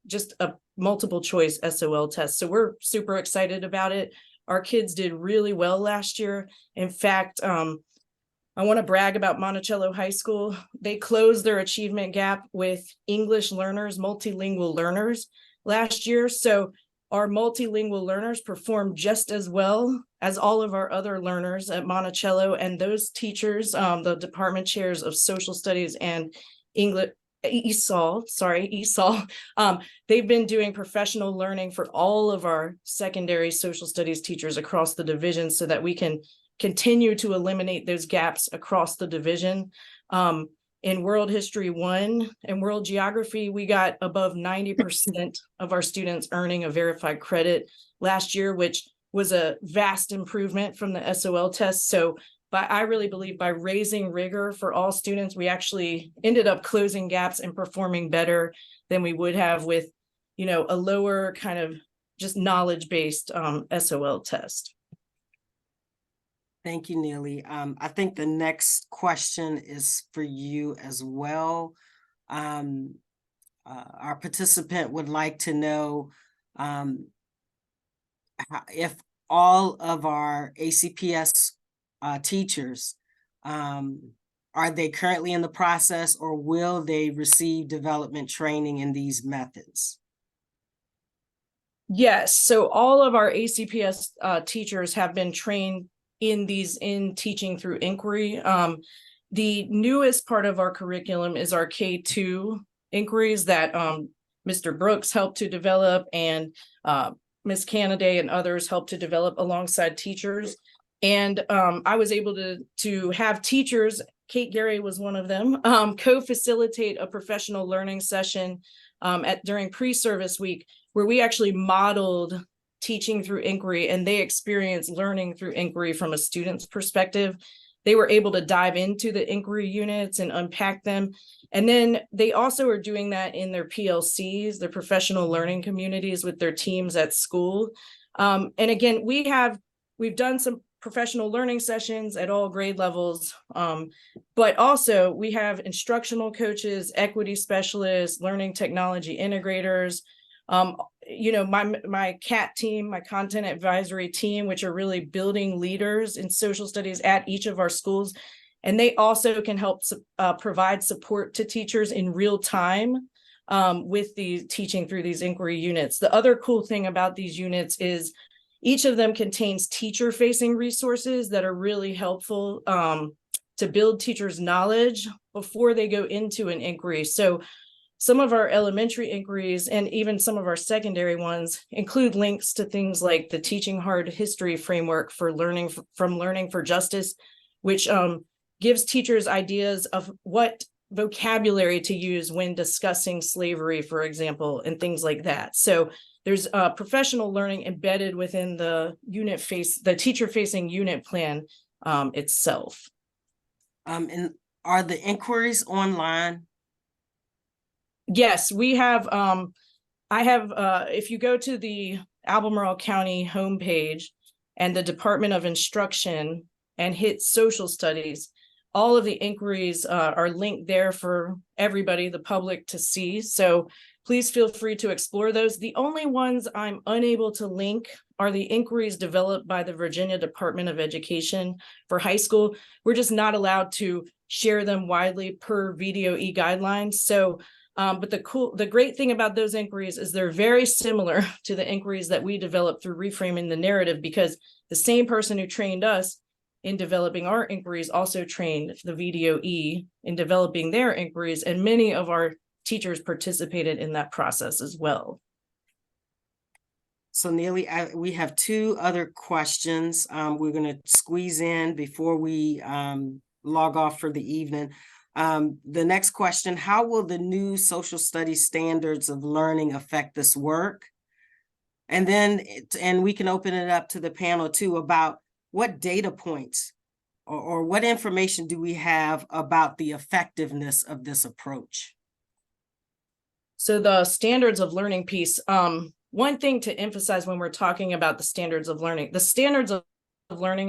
just a multiple choice SOL test. So we're super excited about it. Our kids did really well last year. In fact, I want to brag about Monticello High School. They closed their achievement gap with English learners, multilingual learners last year. So our multilingual learners performed just as well as all of our other learners at Monticello, and those teachers, the department chairs of social studies and English, ESOL, they've been doing professional learning for all of our secondary social studies teachers across the division so that we can continue to eliminate those gaps across the division. In World History 1 and World Geography, we got above 90% of our students earning a verified credit last year, which was a vast improvement from the SOL test. So I really believe by raising rigor for all students, we actually ended up closing gaps and performing better than we would have with, a lower kind of just knowledge-based SOL test. Thank you, Neely. I think the next question is for you as well. Our participant would like to know if all of our ACPS teachers, are they currently in the process, or will they receive development training in these methods? Yes, so all of our ACPS teachers have been trained in teaching through inquiry. The newest part of our curriculum is our K2 inquiries that Mr. Brooks helped to develop, and Ms. Canaday and others helped to develop alongside teachers. And I was able to have teachers, Kate Gary was one of them, co-facilitate a professional learning session during pre-service week, where we actually modeled teaching through inquiry, and they experienced learning through inquiry from a student's perspective. They were able to dive into the inquiry units and unpack them. And then they also are doing that in their PLCs, their professional learning communities, with their teams at school. And again, we've done some professional learning sessions at all grade levels, but also we have instructional coaches, equity specialists, learning technology integrators, my CAT team, my content advisory team, which are really building leaders in social studies at each of our schools. And they also can help provide support to teachers in real time with the teaching through these inquiry units. The other cool thing about these units is each of them contains teacher-facing resources that are really helpful to build teachers' knowledge before they go into an inquiry. So some of our elementary inquiries and even some of our secondary ones include links to things like the Teaching Hard History framework for Learning for Justice, which gives teachers ideas of what vocabulary to use when discussing slavery, for example, and things like that. So there's professional learning embedded within the teacher-facing unit plan itself. And are the inquiries online? Yes, we have. If you go to the Albemarle County homepage and the Department of Instruction and hit social studies, all of the inquiries are linked there for everybody, the public, to see. So please feel free to explore those. The only ones I'm unable to link are the inquiries developed by the Virginia Department of Education for high school. We're just not allowed to share them widely per VDOE guidelines. So but the great thing about those inquiries is they're very similar to the inquiries that we developed through Reframing the Narrative, because the same person who trained us in developing our inquiries also trained the VDOE in developing their inquiries, and many of our teachers participated in that process as well. So Neely, we have two other questions we're going to squeeze in before we log off for the evening. The next question: how will the new social studies standards of learning affect this work? And then, we can open it up to the panel too, about what data points or what information do we have about the effectiveness of this approach? So the standards of learning piece, one thing to emphasize when we're talking about the standards of learning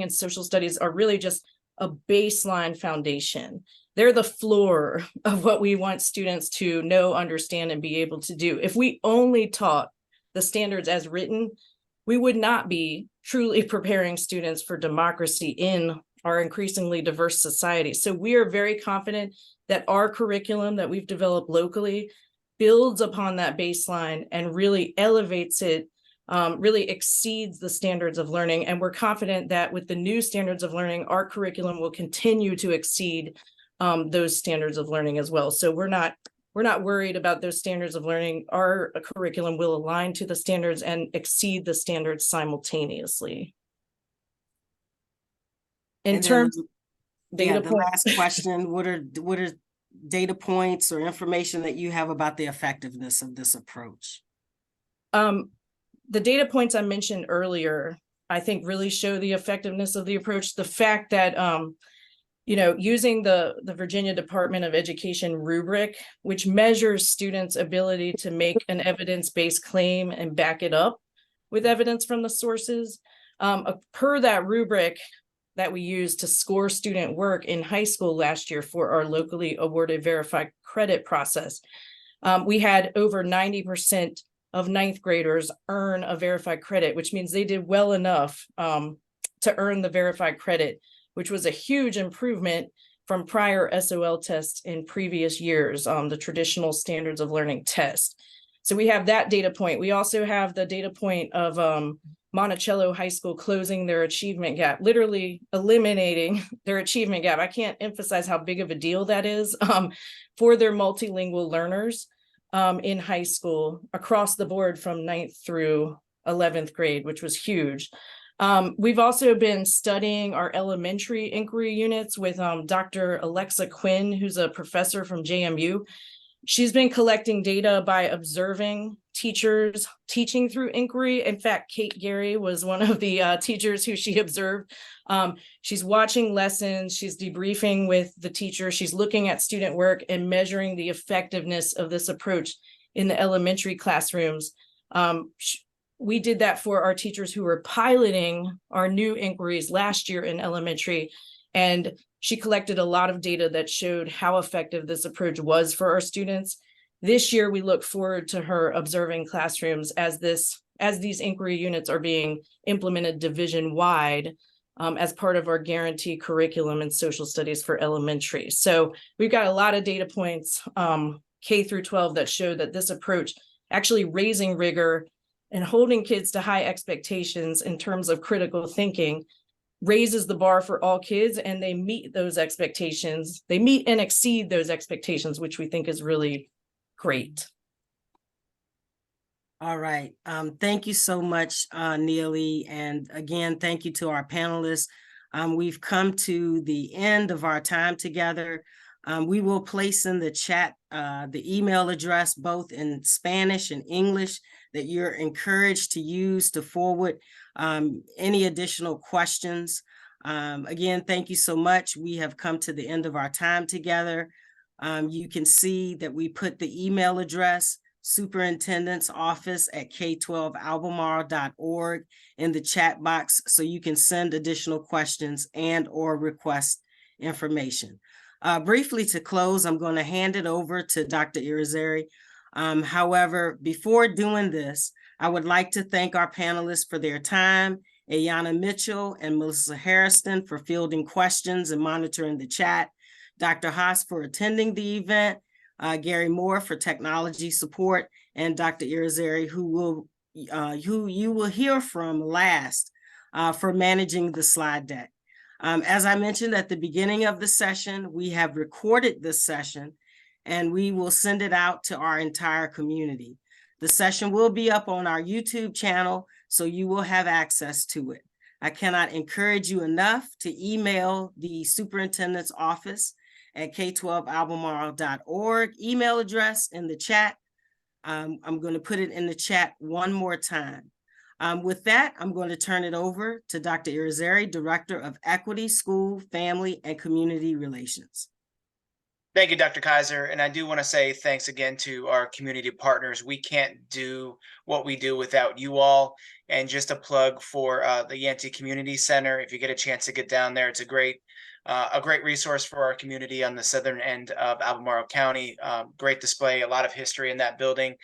in social studies are really just a baseline foundation. They're the floor of what we want students to know, understand, and be able to do. If we only taught the standards as written, we would not be truly preparing students for democracy in our increasingly diverse society. So we are very confident that our curriculum that we've developed locally builds upon that baseline and really elevates it, really exceeds the standards of learning. And we're confident that with the new standards of learning, our curriculum will continue to exceed those standards of learning as well. So we're not worried about those standards of learning. Our curriculum will align to the standards and exceed the standards simultaneously. In And then terms of the data points, last question, what are data points or information that you have about the effectiveness of this approach? the data points I mentioned earlier, I think really show the effectiveness of the approach. The fact that using the Virginia Department of Education rubric, which measures students' ability to make an evidence-based claim and back it up with evidence from the sources, per that rubric that we used to score student work in high school last year for our locally awarded verified credit process, we had over 90% of ninth graders earn a verified credit, which means they did well enough to earn the verified credit, which was a huge improvement from prior SOL tests in previous years, the traditional standards of learning test. So we have that data point. We also have the data point of Monticello High School closing their achievement gap, literally eliminating their achievement gap. I can't emphasize how big of a deal that is for their multilingual learners in high school across the board from 9th through 11th grade, which was huge. We've also been studying our elementary inquiry units with Dr. Alexa Quinn, who's a professor from JMU. She's been collecting data by observing teachers teaching through inquiry. In fact, Kate Gary was one of the teachers who she observed. She's watching lessons, she's debriefing with the teacher, she's looking at student work and measuring the effectiveness of this approach in the elementary classrooms. We did that for our teachers who were piloting our new inquiries last year in elementary, and she collected a lot of data that showed how effective this approach was for our students. This year, we look forward to her observing classrooms as these inquiry units are being implemented division-wide as part of our guarantee curriculum in social studies for elementary. So we've got a lot of data points, K through 12, that show that this approach, actually raising rigor and holding kids to high expectations in terms of critical thinking, raises the bar for all kids, and they meet those expectations. They meet and exceed those expectations, which we think is really great. All right. Thank you so much, Neely. And again, thank you to our panelists. We've come to the end of our time together. We will place in the chat the email address, both in Spanish and English, that you're encouraged to use to forward any additional questions. Again, thank you so much. We have come to the end of our time together. You can see that we put the email address, superintendent's office at k12albemarle.org, in the chat box, so you can send additional questions and or request information. Briefly to close, I'm going to hand it over to Dr. Irizarry. However, before doing this, I would like to thank our panelists for their time, Ayanna Mitchell and Melissa Harrison for fielding questions and monitoring the chat, Dr. Haas for attending the event, Gary Moore for technology support, and Dr. Irizarry, who you will hear from last for managing the slide deck. As I mentioned at the beginning of the session, we have recorded this session and we will send it out to our entire community. The session will be up on our YouTube channel, so you will have access to it. I cannot encourage you enough to email the superintendent's office at k12albemarle.org email address in the chat. I'm going to put it in the chat one more time. With that, I'm going to turn it over to Dr. Irizarry, Director of Equity, School, Family, and Community Relations. Thank you, Dr. Kaiser. And I do want to say thanks again to our community partners. We can't do what we do without you all. And just a plug for the Yancey Community Center. If you get a chance to get down there, it's a great a great resource for our community on the southern end of Albemarle County. Great display, a lot of history in that building.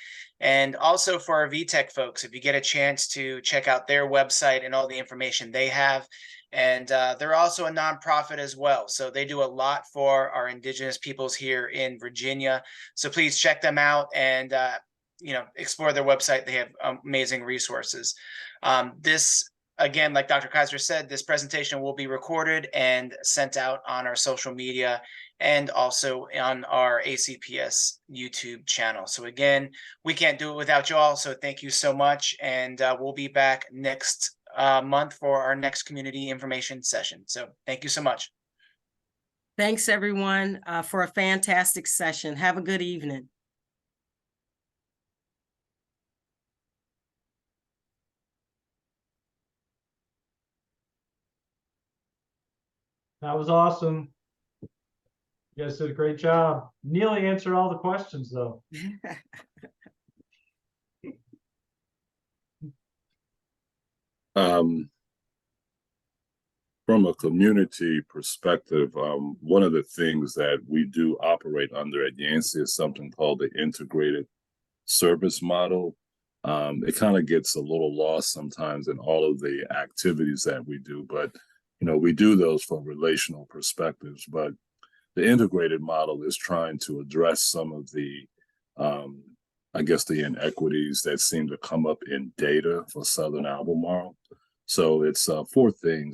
And also for our VTech folks, if you get a chance to check out their website and all the information they have. And they're also a nonprofit as well. So they do a lot for our indigenous peoples here in Virginia. So please check them out and explore their website. They have amazing resources. This, again, like Dr. Kaiser said, this presentation will be recorded and sent out on our social media and also on our ACPS YouTube channel. So again, we can't do it without you all. So thank you so much. And we'll be back next month for our next community information session. So thank you so much. Thanks, everyone, for a fantastic session. Have a good evening. That was awesome. You guys did a great job. Neely answered all the questions, though. From a community perspective, one of the things that we do operate under at Yancey is something called the integrated service model. It kind of gets a little lost sometimes in all of the activities that we do, but we do those from relational perspectives. But the integrated model is trying to address some of the, I guess, the inequities that seem to come up in data for Southern Albemarle. So it's 4 things.